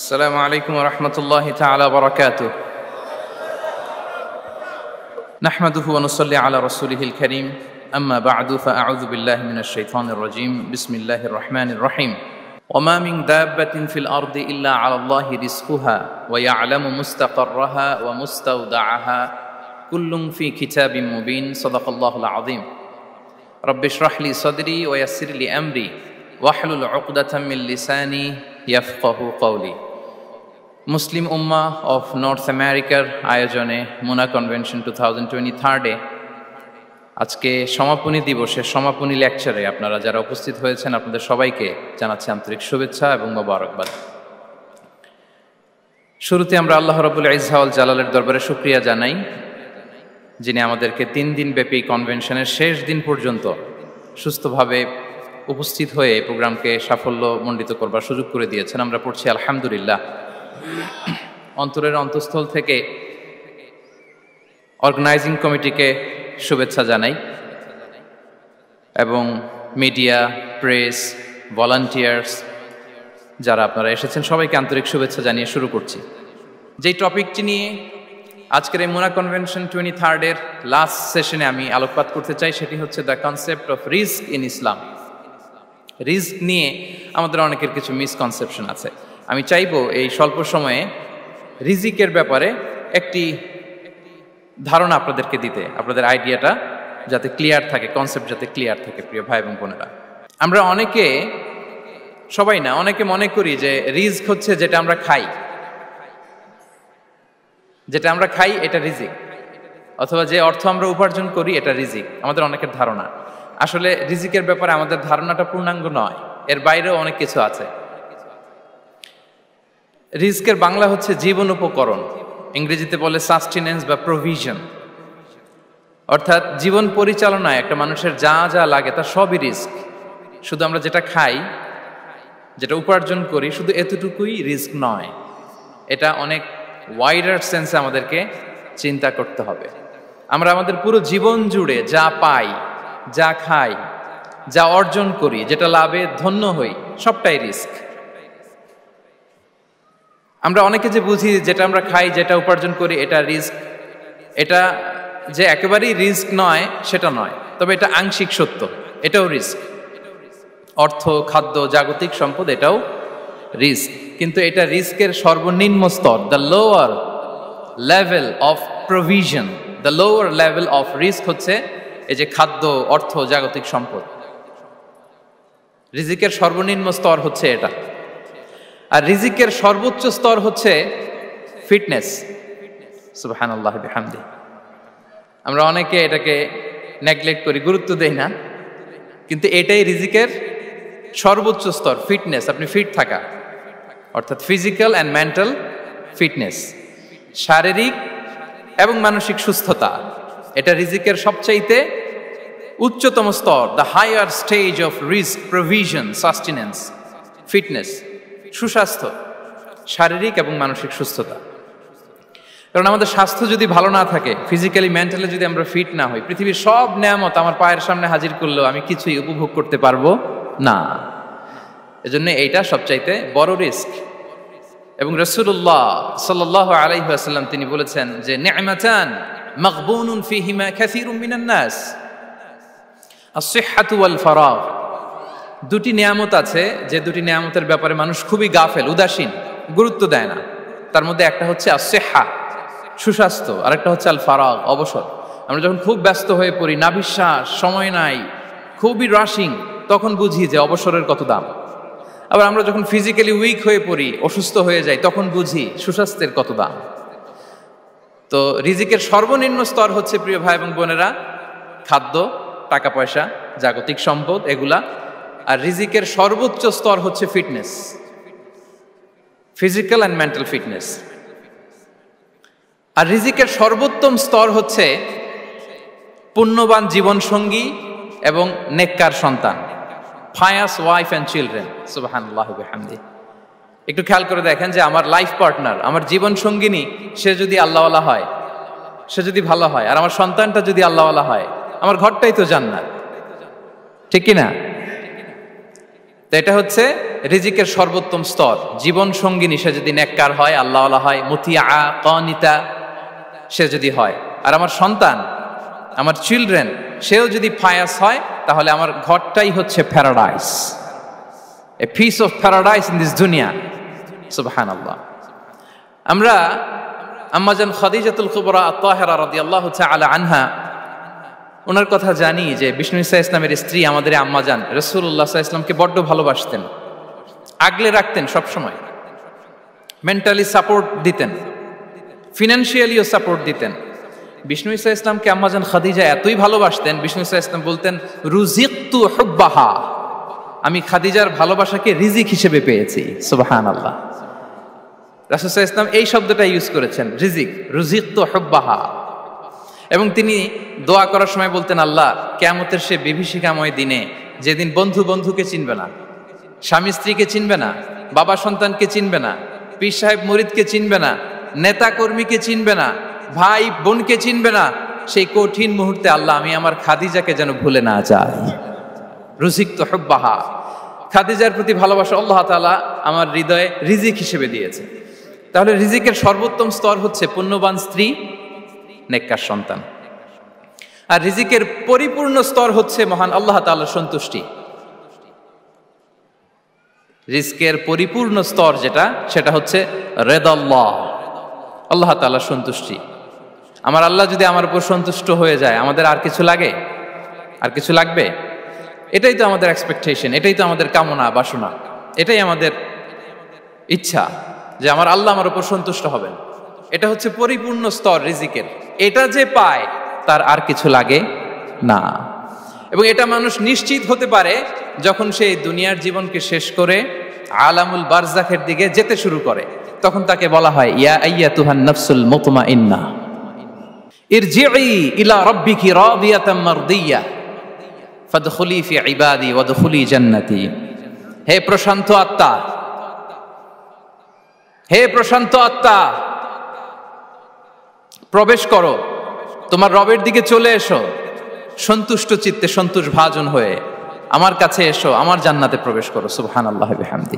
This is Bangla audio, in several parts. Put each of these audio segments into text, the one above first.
السلام عليكم ورحمة الله تعالى وبركاته. نحمده ونصلي على رسوله الكريم. أما بعد فأعوذ بالله من الشيطان الرجيم. بسم الله الرحمن الرحيم. وما من دابة في الأرض إلا على الله رزقها ويعلم مستقرها ومستودعها كل في كتاب مبين. صدق الله العظيم. رب اشرح لي صدري ويسر لي أمري واحلل عقدة من لساني يفقه قولي. মুসলিম উম্মাহ অফ নর্থ আমেরিকার আয়োজনে মুনা কনভেনশন 2023 আজকে সমাপনী দিবসের সমাপনী লেকচারে আপনারা যারা উপস্থিত হয়েছেন আপনাদের সবাইকে জানাচ্ছি আন্তরিক শুভেচ্ছা এবং মোবারকবাদ। শুরুতে আমরা আল্লাহ রাব্বুল ইজ্জা ওয়াল জালালের দরবারে শুকরিয়া জানাই, যিনি আমাদেরকে 3 দিন ব্যাপী কনভেনশনের শেষ দিন পর্যন্ত সুস্থভাবে উপস্থিত হয়ে এই প্রোগ্রামকে সাফল্যমণ্ডিত করবার সুযোগ করে দিয়েছেন। আমরা পড়ছি আলহামদুলিল্লাহ। অন্তরের অন্তঃস্থল থেকে অর্গানাইজিং কমিটিকে শুভেচ্ছা জানাই এবং মিডিয়া, প্রেস, ভলান্টিয়ার্স যারা আপনারা এসেছেন সবাইকে আন্তরিক শুভেচ্ছা জানিয়ে শুরু করছি। যেই টপিকটি নিয়ে আজকের এই মুনা কনভেনশন 23 লাস্ট সেশনে আমি আলোকপাত করতে চাই সেটি হচ্ছে the concept of risk in Islam. Risk নিয়ে আমাদের অনেকের কিছু মিসকনসেপশন আছে। আমি চাইবো এই স্বল্প সময়ে রিজিকের ব্যাপারে একটি ধারণা আপনাদেরকে দিতে, আপনাদের আইডিয়াটা যাতে ক্লিয়ার থাকে, কনসেপ্ট যাতে ক্লিয়ার থাকে। প্রিয় ভাই এবং বোনেরা, আমরা অনেকে, সবাই না, অনেকে মনে করি যে রিস্ক হচ্ছে যেটা আমরা খাই, যেটা আমরা খাই এটা রিজিক, অথবা যে অর্থ আমরা উপার্জন করি এটা রিজিক। আমাদের অনেকের ধারণা। আসলে রিজিকের ব্যাপারে আমাদের ধারণাটা পূর্ণাঙ্গ নয়, এর বাইরেও অনেক কিছু আছে। রিস্কের বাংলা হচ্ছে জীবন উপকরণ, ইংরেজিতে বলে সাস্টেনেন্স বা প্রভিশন। অর্থাৎ জীবন পরিচালনায় একটা মানুষের যা যা লাগে তা সবই রিস্ক। শুধু আমরা যেটা খাই, যেটা উপার্জন করি, শুধু এতটুকুই রিস্ক নয়। এটা অনেক ওয়াইডার সেন্সে আমাদেরকে চিন্তা করতে হবে। আমরা আমাদের পুরো জীবন জুড়ে যা পাই, যা খাই, যা অর্জন করি, যেটা লাভে ধন্য হই, সবটাই রিস্ক। আমরা অনেকে যে বুঝি যেটা আমরা খাই, যেটা উপার্জন করি এটা রিস্ক, এটা যে একেবারেই রিস্ক নয় সেটা নয়, তবে এটা আংশিক সত্য, এটাও রিস্ক। অর্থ, খাদ্য, জাগতিক সম্পদ এটাও রিস্ক, কিন্তু এটা রিস্কের সর্বনিম্ন স্তর। The lower level of provision, the lower level of risk হচ্ছে এই যে খাদ্য, অর্থ, জাগতিক সম্পদ। রিজিকের সর্বনিম্ন স্তর হচ্ছে এটা। আর রিজিকের সর্বোচ্চ স্তর হচ্ছে ফিটনেস। সুবহানাল্লাহ বিহামদি। আমরা অনেকে এটাকে নেগলেক্ট করি, গুরুত্ব দেই না, কিন্তু এটাই রিজিকের সর্বোচ্চ স্তর, ফিটনেস। আপনি ফিট থাকা, অর্থাৎ ফিজিক্যাল অ্যান্ড মেন্টাল ফিটনেস, শারীরিক এবং মানসিক সুস্থতা, এটা রিজিকের সবচাইতে উচ্চতম স্তর। দ্য হায়ার স্টেজ অফ রিস্ক, প্রভিশন, সাস্টেনেন্স, ফিটনেস, সুস্বাস্থ্য, শারীরিক এবং মানসিক সুস্থতা। কারণ আমাদের স্বাস্থ্য যদি ভালো না থাকে, ফিজিক্যালি মেন্টালি যদি আমরা ফিট না হই, পৃথিবীর সব নেয়ামত আমার পায়ের সামনে হাজির করলেও আমি কিছুই উপভোগ করতে পারবো না। এজন্য এইটা সবচাইতে বড় রিস্ক। এবং রাসূলুল্লাহ সাল্লাল্লাহু আলাইহি ওয়াসাল্লাম তিনি বলেছেন যে নি'মাতান মাগবুনুন ফীহিমা কাসীরুম মিনান নাস, আস-সিহহাতু ওয়াল ফারাগ। দুটি নিয়ামত আছে যে দুটি নিয়ামতের ব্যাপারে মানুষ খুবই গাফেল, উদাসীন, গুরুত্ব দেয় না। তার মধ্যে একটা হচ্ছে আস-সিহহা, সুস্বাস্থ্য, আর একটা হচ্ছে আল ফারাগ, অবসর। আমরা যখন খুব ব্যস্ত হয়ে পড়ি, নাভিশ্বাস, সময় নাই, খুবই রাশিং, তখন বুঝি যে অবসরের কত দাম। আবার আমরা যখন ফিজিক্যালি উইক হয়ে পড়ি, অসুস্থ হয়ে যাই, তখন বুঝি সুস্বাস্থ্যের কত দাম। তো রিজিকের সর্বনিম্ন স্তর হচ্ছে, প্রিয় ভাই এবং বোনেরা, খাদ্য, টাকা পয়সা, জাগতিক সম্পদ, এগুলা। আর রিজিকের সর্বোচ্চ স্তর হচ্ছে fitness, physical and mental fitness. আর রিজিকের সর্বোত্তম স্তর হচ্ছে পুণ্যবান জীবনসঙ্গী এবং নেককার সন্তান, ফায়াস ওয়াইফ অ্যান্ড চিলড্রেন। সুবহানাল্লাহ বিহামদি। একটু খেয়াল করে দেখেন যে আমার লাইফ পার্টনার, আমার জীবন সঙ্গিনী, সে যদি আল্লাহওয়ালা হয়, সে যদি ভালো হয়, আর আমার সন্তানটা যদি আল্লাহওয়ালা হয়, আমার ঘরটাই তো জান্নাত, ঠিক কিনা? তো এটা হচ্ছে রিজিকের সর্বোত্তম স্তর। জীবন সঙ্গিনী সে যদি নেককার হয়, আল্লাহওয়ালা হয়, মুতিয়া কানিতা সে যদি হয়, আর আমার সন্তান, আমার চিলড্রেন, সেও যদি ফায়াস হয়, তাহলে আমার ঘরটাই হচ্ছে paradise, a piece of paradise in this দুনিয়া। সুবহানাল্লাহ। আমরা আম্মাজান খাদিজাতুল কুবরা আত-তাহেরা রাদিয়াল্লাহু তাআলা আনহা, ওনার কথা জানি যে বিষ্ণু ঈসা ইসলামের স্ত্রী আমাদের আম্মাজান রাসূলুল্লাহ সাল্লাল্লাহু আলাইহি ওয়াসাল্লামকে বড্ড ভালোবাসতেন, আগলে রাখতেন সব সময়, মেন্টালি সাপোর্ট দিতেন, ফিনান্সিয়ালিও সাপোর্ট দিতেন। বিষ্ণু ঈসা ইসলামকে আম্মাজান খাদিজা এতই ভালোবাসতেন, বিষ্ণু ঈসা ইসলাম বলতেন রুজিকতু হুব্বাহা, আমি খাদিজার ভালোবাসাকে রিজিক হিসেবে পেয়েছি। সুবহানাল্লাহ। রাসূল সাল্লাল্লাহু আলাইহি ওয়াসাল্লাম এই শব্দটা ইউজ করেছেন, রিজিক, রুজিকতু হুব্বাহা। এবং তিনি দোয়া করার সময় বলতেন, আল্লাহ, কিয়ামতের সে বিভীষিকাময় দিনে, যেদিন বন্ধু বন্ধুকে চিনবে না, স্বামী স্ত্রীকে চিনবে না, বাবা সন্তানকে চিনবে না, পীর সাহেব মুরিদকে চিনবে না, নেতা কর্মীকে চিনবে না, ভাই বোনকে চিনবে না, সেই কঠিন মুহূর্তে আল্লাহ আমি আমার খাদিজাকে যেন ভুলে না যাই। রুজিকতু হুব্বাহা, খাদিজার প্রতি ভালোবাসা আল্লাহ তাআলা আমার হৃদয়ে রিজিক হিসেবে দিয়েছে। তাহলে রিজিকের সর্বোত্তম স্তর হচ্ছে পুণ্যবান স্ত্রী, নেককার সন্তান। আর রিজিকের পরিপূর্ণ স্তর হচ্ছে মহান আল্লাহ তাআলার সন্তুষ্টি। রিজকের পরিপূর্ণ স্তর যেটা, সেটা হচ্ছে রিদাল্লাহ, আল্লাহ তাআলার সন্তুষ্টি। আমার আল্লাহ যদি আমার উপর সন্তুষ্ট হয়ে যায়, আমাদের আর কিছু লাগে? আর কিছু লাগবে? এটাই তো আমাদের এক্সপেকটেশন, এটাই তো আমাদের কামনা বাসনা, এটাই আমাদের ইচ্ছা যে আমার আল্লাহ আমার উপর সন্তুষ্ট হবেন। এটা হচ্ছে পরিপূর্ণ স্তর রিজিকের। এটা যে পায় তার আর কিছু লাগে না। এবং এটা মানুষ নিশ্চিত হতে পারে যখন সে দুনিয়ার জীবনকে শেষ করে আলামুল বারজাখের দিকে যেতে শুরু করে। তখন তাকে বলা হয়, ইয়া আইয়াতুহান নাফসুল মুতমাইন্নাহ ইরজিই ইলা রাব্বিকি রাদিয়াতাম মারদিয়া ফাদখুলি ফি ইবাদি ওয়াদখুলি জান্নাতি। হে প্রশান্ত আত্মা, হে প্রশান্ত আত্মা, প্রবেশ করো, তোমার রবের দিকে চলে এসো, সন্তুষ্ট চিত্তে, সন্তোষ ভাজন হয়ে আমার কাছে এসো, আমার জান্নাতে প্রবেশ করো। সুবহানাল্লাহি ওয়া বিহামদি।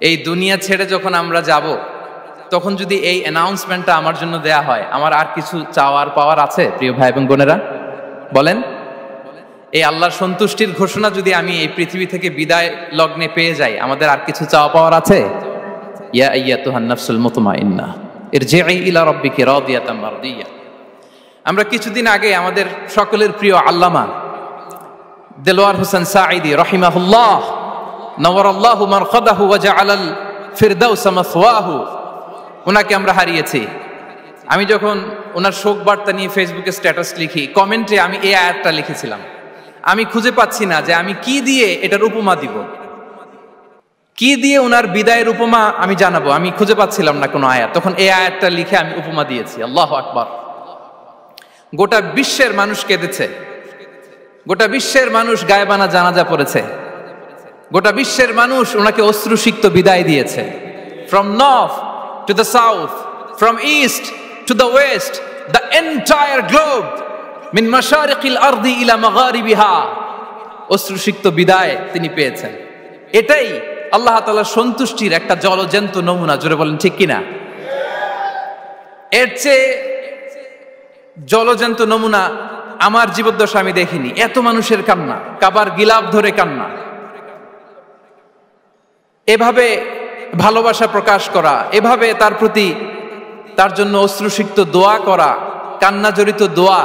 এই দুনিয়া ছেড়ে যখন আমরা যাব, তখন যদি এই অ্যানাউন্সমেন্টটা আমার জন্য দেয়া হয়, আমার আর কিছু চাওয়ার পাওয়ার আছে? প্রিয় ভাই এবং বোনেরা বলেন, এই আল্লাহর সন্তুষ্টির ঘোষণা যদি আমি এই পৃথিবী থেকে বিদায় লগ্নে পেয়ে যাই, আমাদের আর কিছু চাওয়া পাওয়ার আছে? ইয়া আইয়াতুহান নাফসুল মুতমাইন্নাহ ইরজিই ইলা রাব্বিকি রাদিয়াতাম মারদিয়া। আমরা কিছুদিন আগে আমাদের সকলের প্রিয় আল্লামা দেলোয়ার হোসেন সাঈদী রাহিমাহুল্লাহ নওয়ারাল্লাহু মারকাদাহু ওয়া জাআলাল ফিরদাউস মাসওয়াহু, ওনাকে আমরা হারিয়েছি। আমি যখন ওনার শোক বার্তা নিয়ে ফেসবুকে স্ট্যাটাস লিখি, কমেন্টে আমি এই আয়াতটা লিখেছিলাম। আমি খুঁজে পাচ্ছি না যে আমি কি দিয়ে এটার উপমা দিব, কি দিয়ে ওনার বিদায়ের উপমা আমি জানাবো। আমি খুঁজে পাচ্ছিলাম না কোনো আয়াত। তখন এই আয়াতটা লিখে আমি উপমা দিয়েছি। আল্লাহু আকবার। গোটা বিশ্বের মানুষ কেঁদেছে, গোটা বিশ্বের মানুষ গায়েবানা জানাজা পড়েছে, গোটা বিশ্বের মানুষ ওনাকে অশ্রুসিক্ত বিদায় দিয়েছে। From north to the south, from east to the west, the entire globe, মিন মাশারিকিল আরদি ইলা মাগারিবিহা, অশ্রুসিক্ত বিদায় তিনি পেয়েছেন। এটাই আল্লাহ তাআলার সন্তুষ্টির একটা জলজ্যান্ত নমুনা। জোরে বলেন ঠিক কিনা? এর চেয়ে জলজ্যান্ত নমুনা আমার জীবদ্দশা আমি দেখিনি। এত মানুষের কান্না, কাবার গিলাফ ধরে কান্না, এভাবে ভালোবাসা প্রকাশ করা, এভাবে তার প্রতি, তার জন্য অশ্রুসিক্ত দোয়া করা, কান্না জড়িত দোয়া,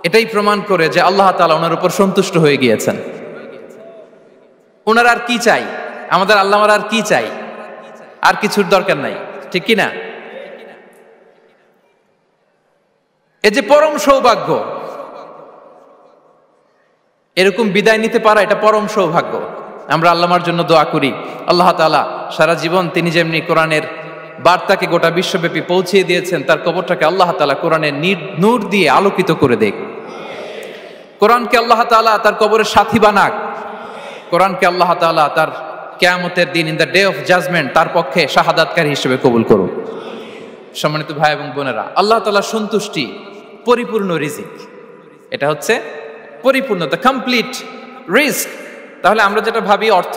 এটাই প্রমাণ করে যে আল্লাহ তাআলা ওনার উপর সন্তুষ্ট হয়ে গিয়েছেন। ওনার আর কি চাই? আমাদের আল্লাহ আর কি চাই? আর কিছুর দরকার নাই, ঠিক কিনা? এই যে পরম সৌভাগ্য, এরকম বিদায় নিতে পারা, এটা পরম সৌভাগ্য। আমরা আল্লাহর জন্য দোয়া করি, আল্লাহ তাআলা সারা জীবন তিনি যেমনি কোরআনের বার্তাকে গোটা বিশ্বব্যাপী পৌঁছিয়ে দিয়েছেন, তার কবরটাকে আল্লাহ তাআলা কোরআনের নূর দিয়ে আলোকিত করে দেখ। কোরআনকে আল্লাহ তাআলা তার কবরের সাথী বানাক। কোরআনকে আল্লাহ তাআলা তার কিয়ামতের দিন, in the day of judgement, তার পক্ষে শাহাদাতকারী হিসেবে কবুল করুন। সম্মানিত ভাই এবং বোনেরা, আল্লাহ তাআলার সন্তুষ্টি পরিপূর্ণ রিজিক। এটা হচ্ছে পরিপূর্ণ, দ্য কমপ্লিট রিস্ক তাহলে আমরা যেটা ভাবি অর্থ,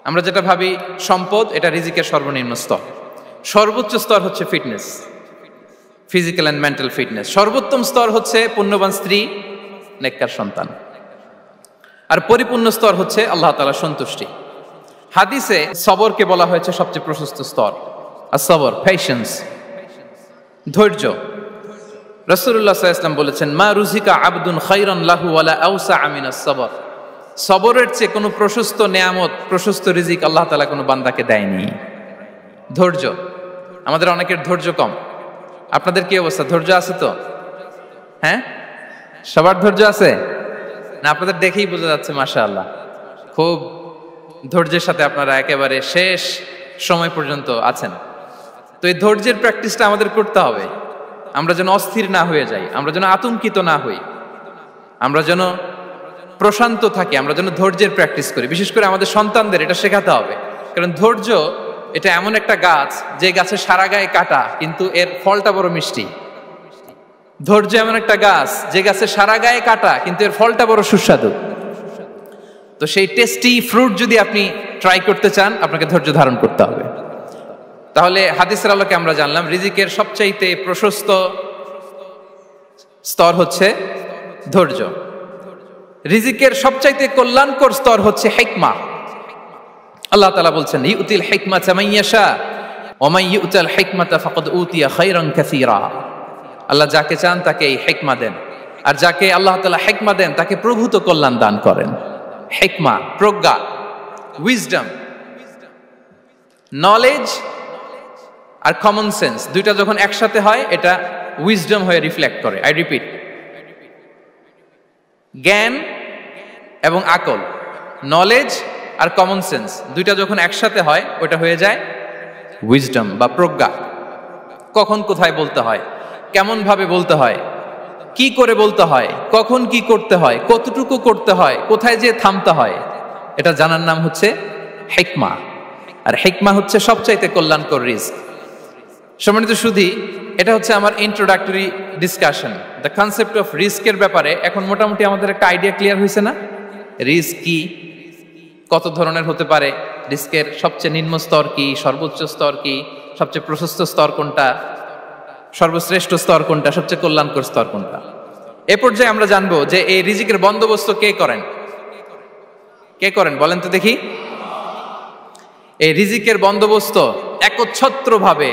আমরা যেটা ভাবি সম্পদ, এটা রিজিকের সর্বনিম্ন স্তর। সর্বোচ্চ স্তর হচ্ছে fitness, physical and mental fitness. সর্বোত্তম স্তর হচ্ছে পুণ্যবান স্ত্রী, নেককার সন্তান। আর পরিপূর্ণ স্তর হচ্ছে আল্লাহ তাআলার সন্তুষ্টি। হাদিসে সবরকে বলা হয়েছে সবচেয়ে প্রশস্ত স্তর। আর সবর, পেশেন্স, ধৈর্য। রাসূলুল্লাহ সাল্লাল্লাহু আলাইহি ওয়াসাল্লাম বলেছেন, মা রুজিকা আবদুন খায়রান লাহু ওয়ালা আওসা মিনাস সবর। সবরের চেয়ে কোনো প্রশস্ত নেয়ামত, প্রশস্ত রিজিক আল্লাহ তাআলা কোনো বান্দাকে দেয়নি। ধৈর্য, আমাদের অনেকের ধৈর্য কম। আপনাদের কি অবস্থা, ধৈর্য আছে তো? হ্যাঁ, সবার ধৈর্য আছে না? আপনাদের দেখেই বোঝা যাচ্ছে মাশাআল্লাহ, খুব ধৈর্যের সাথে আপনারা একেবারে শেষ সময় পর্যন্ত আছেন। তো এই ধৈর্যের প্র্যাকটিসটা আমাদের করতে হবে। আমরা যেন অস্থির না হয়ে যাই, আমরা যেন আতঙ্কিত না হই, আমরা যেন প্রশান্ত থাকি, আমরা যেন ধৈর্যের প্র্যাকটিস করি। বিশেষ করে আমাদের সন্তানদের এটা শেখাতে হবে। কারণ ধৈর্য এটা এমন একটা গাছ, যে গাছে সারা গায়ে কাটা কিন্তু এর ফলটা বড় মিষ্টি। ধৈর্য এমন একটা গাছ, যে গাছে সারা গায়ে কাটা কিন্তু এর ফলটা বড় সুস্বাদু। তো সেই টেস্টি ফ্রুট যদি আপনি ট্রাই করতে চান, আপনাকে ধৈর্য ধারণ করতে হবে। তাহলে হাদিসের আলোকে আমরা জানলাম রিজিকের সবচাইতে প্রশস্ত স্তর হচ্ছে ধৈর্য। রিজিকের সবচাইতে কল্যাণকর স্তর হচ্ছে হিকমা। আল্লাহ তাআলা বলছেন, ইউতিল হিকমাতা মান ইয়াশা ওয়া মান ইউতাল হিকমাতা ফাকাদ উতিয়া খায়রান কাসীরা। আল্লাহ যাকে চান তাকে এই হিকমা দেন, আর যাকে আল্লাহ তাআলা হিকমা দেন তাকে প্রভূত কল্যাণ দান করেন। হিকমা, প্রজ্ঞা, উইজডম, নলেজ আর কমন সেন্স, দুইটা যখন একসাথে হয় এটা উইজডম হয়ে রিফ্লেক্ট করে। আই রিপিট, জ্ঞান এবং আকল, নলেজ আর কমন সেন্স, দুইটা যখন একসাথে হয় ওটা হয়ে যায় উইজডম বা প্রজ্ঞা। কখন কোথায় বলতে হয়, কেমন ভাবে বলতে হয়, কি করে বলতে হয়, কখন কি করতে হয়, কতটুকু করতে হয়, কোথায় যে থামতে হয়, এটা জানার নাম হচ্ছে হিকমা। আর হিকমা হচ্ছে সবচাইতে কল্যাণকর রিস্ক। সম্মানিত সুধী, এটা হচ্ছে আমার introductory discussion. The concept of রিস্কের ব্যাপারে এখন মোটামুটি আমাদের একটা আইডিয়া ক্লিয়ার হয়েছে না? রিস্ক কি, কত ধরনের হতে পারে, রিস্কের সবচেয়ে নিম্ন স্তর কি, সর্বোচ্চ স্তর কি, সবচেয়ে প্রশস্ত স্তর কোনটা, সর্বশ্রেষ্ঠ স্তর কোনটা, সবচেয়ে কল্যাণকর স্তর কোনটা। এ পর্যায়ে আমরা জানবো যে এই রিজিকের বন্দোবস্ত কে করেন। কে করেন বলেন তো দেখি? এই রিজিকের বন্দোবস্ত একচ্ছত্রভাবে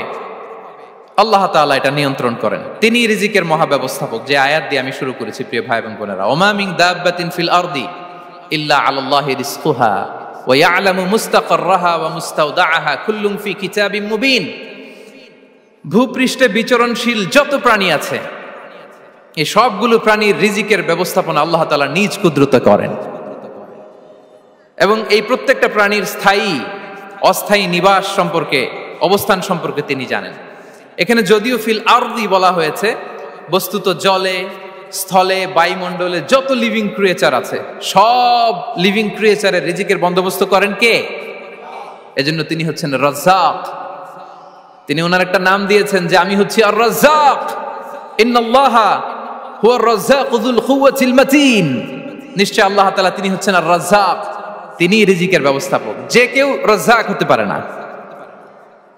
আল্লাহ তাআলা এটা নিয়ন্ত্রণ করেন। তিনি রিজিকের মহাব্যবস্থাপক। যে আয়াত দিয়ে আমি শুরু করেছি প্রিয় ভাই এবং বোনেরা, ওমা মিন দাব্বাতিন ফিল আরদি ইল্লা আলাল্লাহি রিজকুহা ওয়া ইয়ালামু মুস্তাকাররাহা ওয়া মুস্তাওদাআহা কুল্লুম ফি কিতাবিম মুবিন। ভূপৃষ্ঠে বিচরণশীল যত প্রাণী আছে, এই সবগুলো প্রাণীর রিজিকের ব্যবস্থাপনা আল্লাহ তাআলা নিজ কুদরতে করেন। এবং এই প্রত্যেকটা প্রাণীর স্থায়ী অস্থায়ী নিবাস সম্পর্কে, অবস্থান সম্পর্কে তিনি জানেন। এখানে যদিও ফিল আরদি বলা হয়েছে, বস্তুত জলে, স্থলে, বায়ুমণ্ডলে যত লিভিং ক্রিয়েচার আছে, সব লিভিং ক্রিয়েচারের রিজিকের বন্দোবস্ত করেন কে? এজন্য তিনি হচ্ছেন রাজ্জাক। তিনি ওনার একটা নাম দিয়েছেন যে আমি হচ্ছি আর রাজ্জাক, ইন্নাল্লাহা হুয়ার রাজ্জাকু যুল কুওয়াতিল মাতিন। নিশ্চয় আল্লাহ তাআলা তিনি হচ্ছেন আর রাজ্জাক, তিনি রিজিকের ব্যবস্থাপক। যে কেউ রাজ্জাক হতে পারে না,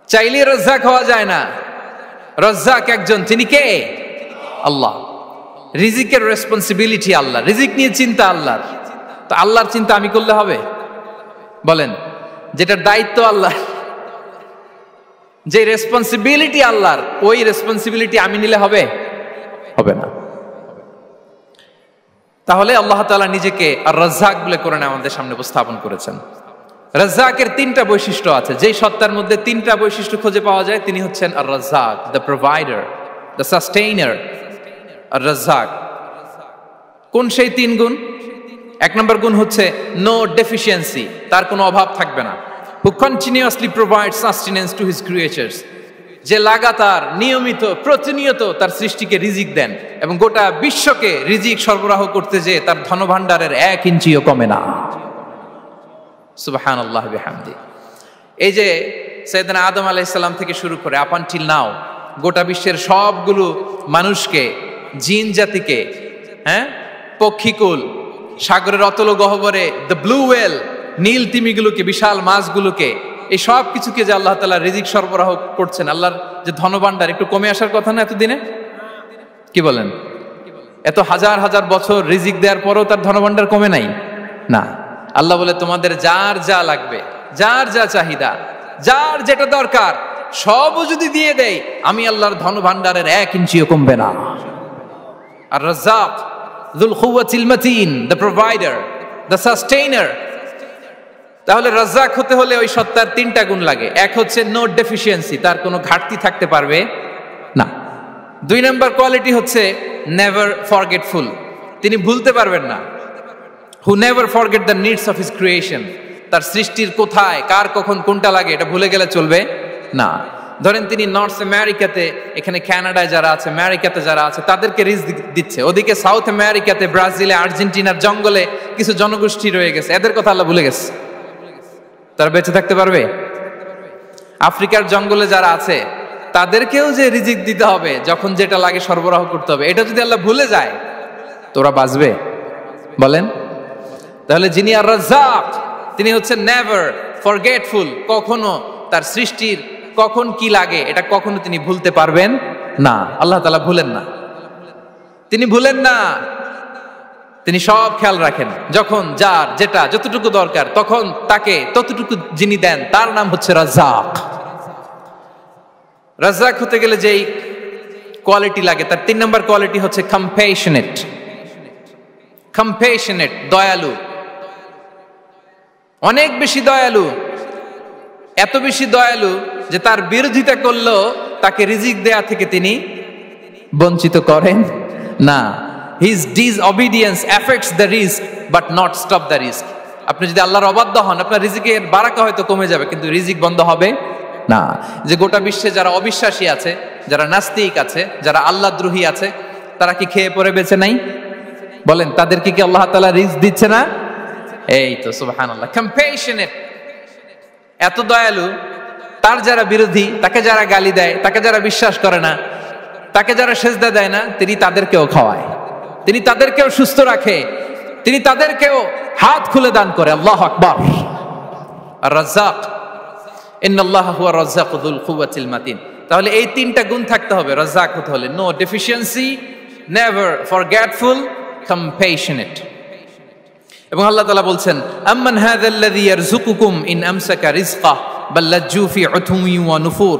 চাইলে রাজ্জাক হওয়া যায় না। রাজ্জাক একজন, তিনি কে? আল্লাহ। রিজিকের রেসপন্সিবিলিটি আল্লাহ, রিজিক নিয়ে চিন্তা আল্লাহর। তো আল্লাহর চিন্তা আমি করলে হবে? বলেন, যেটার দায়িত্ব আল্লাহ, যে রেসপন্সিবিলিটি আল্লাহর, ওই রেসপন্সিবিলিটি আমি নিলে হবে? হবে না। তাহলে আল্লাহ তাআলা নিজেকে আর রাজ্জাক বলে কোরআনে আমাদের সামনে উপস্থাপন করেছেন। রাজ্জাকের তিনটা বৈশিষ্ট্য আছে। যেই সত্তার মধ্যে তিনটা বৈশিষ্ট্য খুঁজে পাওয়া যায় তিনি হচ্ছেন আর রাজ্জাক, দ্য প্রোভাইডার, দ্য সাস্টেইনার। আর রাজ্জাক কোন সেই তিন গুণ? এক নম্বর গুণ হচ্ছে নো ডেফিসিয়েন্সি, তার কোনো অভাব থাকবে না। হু continuously provide sustenance to his creatures, যে লাগাতার, নিয়মিত, প্রতিনিয়ত তার সৃষ্টিকে রিজিক দেন এবং গোটা বিশ্বকে রিজিক সরবরাহ করতে যে তার ধনভাণ্ডারের 1 ইঞ্চিও কমে না। সুবহানাল্লাহ বিহামদি। এই যে সাইয়েদনা আদম আলাইহিস সালাম থেকে শুরু করে আপ আনটিল নাও গোটা বিশ্বের সবগুলো মানুষকে, জিন জাতিকে, পক্ষীকুল, সাগরের অতল গহ্বরে দ্য ব্লু ওয়েল, নীল তিমিগুলোকে, বিশাল মাছগুলোকে, এই সব কিছুকে যে আল্লাহ তাআলা রিজিক সরবরাহ করছেন, আল্লাহর যে ধনভাণ্ডার, একটু কমে আসার কথা না এতদিনে? কি বলেন? এত হাজার হাজার বছর রিজিক দেওয়ার পরও তার ধনভাণ্ডার কমে নাই? না। আল্লাহ বলে তোমাদের যার যা লাগবে, যার যা চাহিদা, যার যেটা দরকার সবও যদি দিয়ে দেয়, আমি আল্লাহর ধনভাণ্ডারের 1 ইঞ্চিও কমবে না। আর Razzak যুল কুওয়াতিল মাতিন, the provider, the sustainer. তাহলে রাজ্জাক হতে হলে ওই সত্তার 3টা গুণ লাগে। এক হচ্ছে নো ডেফিসিয়েন্সি, তার কোনো ঘাটতি থাকতে পারবে না। 2 নম্বর কোয়ালিটি হচ্ছে নেভার ফরগেটফুল, তিনি ভুলতে পারবেন না। Who never forget the needs of his creation, তার সৃষ্টির কোথায় কার কখন কোনটা লাগে এটা ভুলে গেলে চলবে না। ধরেন তিনি নর্থ আমেরিকাতে, এখানে কানাডায় যারা আছে, আমেরিকাতে যারা আছে, তাদেরকে রিজিক দিচ্ছে। ওদিকে সাউথ আমেরিকাতে, ব্রাজিলে, আর্জেন্টিনার জঙ্গলে কিছু জনগোষ্ঠী রয়ে গেছে, এদের কথা আল্লাহ ভুলে গেছে। তারা বেঁচে থাকতে পারবে? আফ্রিকার জঙ্গলে যারা আছে তাদেরকেও যে রিজিক দিতে হবে, যখন যেটা লাগে সরবরাহ করতে হবে, এটা যদি আল্লাহ ভুলে যায় তো ওরা বাঁচবে? বলেন। তাহলে যিনি আর রাজ্জাক, তিনি হচ্ছেন নেভার ফরগেটফুল, কখনো তার সৃষ্টির কখন কি লাগে এটা কখনো তিনি ভুলতে পারবেন না। আল্লাহ তাআলা ভুলেন না, তিনি ভুলেন না, তিনি সব খেয়াল রাখেন। যখন যার যেটা যতটুকু দরকার তখন তাকে ততটুকু যিনি দেন, তার নাম হচ্ছে রাজ্জাক। রাজ্জাক হতে গেলে যেই কোয়ালিটি লাগে, তার 3 নম্বর কোয়ালিটি হচ্ছে কম্প্যাশনেট। কম্প্যাশনেট, দয়ালু, অনেক বেশি দয়ালু। এত বেশি দয়ালু যে তার বিরোধিতা করলেও তাকে রিজিক দেয়া থেকে তিনি বঞ্চিত করেন না। His disobedience affects the risk but not stop the risk. আপনি যদি আল্লাহর অবাধ্য হন, আপনার রিজিকের বারাকা হয়তো কমে যাবে, কিন্তু রিজিক বন্ধ হবে না। যে গোটা বিশ্বে যারা অবিশ্বাসী আছে, যারা নাস্তিক আছে, যারা আল্লাহদ্রোহী আছে, তারা কি খেয়ে পরে বেঁচে নাই? বলেন, তাদেরকে কি আল্লাহ তাআলা রিজিক দিচ্ছে না? এই তো সুবহানাল্লাহ। কম্প্যাশনেট, এত দয়ালু, তার যারা বিরোধী, তাকে যারা গালি দেয়, তাকে যারা বিশ্বাস করে না, তাকে যারা সেজদা দেয় না, তিনি তাদেরকেও খাওয়ায়, তিনি তাদেরকেও সুস্থ রাখে, তিনি তাদেরকেও হাত খুলে দান করে। আল্লাহু আকবার। আর রাজ্জাক, ইন্নাল্লাহা হুয়া রাজ্জাকু যুল কুওয়াতিল মাতিন। তাহলে এই 3টা গুণ থাকতে হবে রাজ্জাক হতে হলে। No deficiency, never forgetful, compassionate. এবং আল্লাহ তাআলা বলছেন, আম্মান হাযাল্লাযী ইয়ারযুকুকুম ইন আমসাকা রিজকাহ বাল লাজ্জু ফি উতুমি ওয়া নুফুর।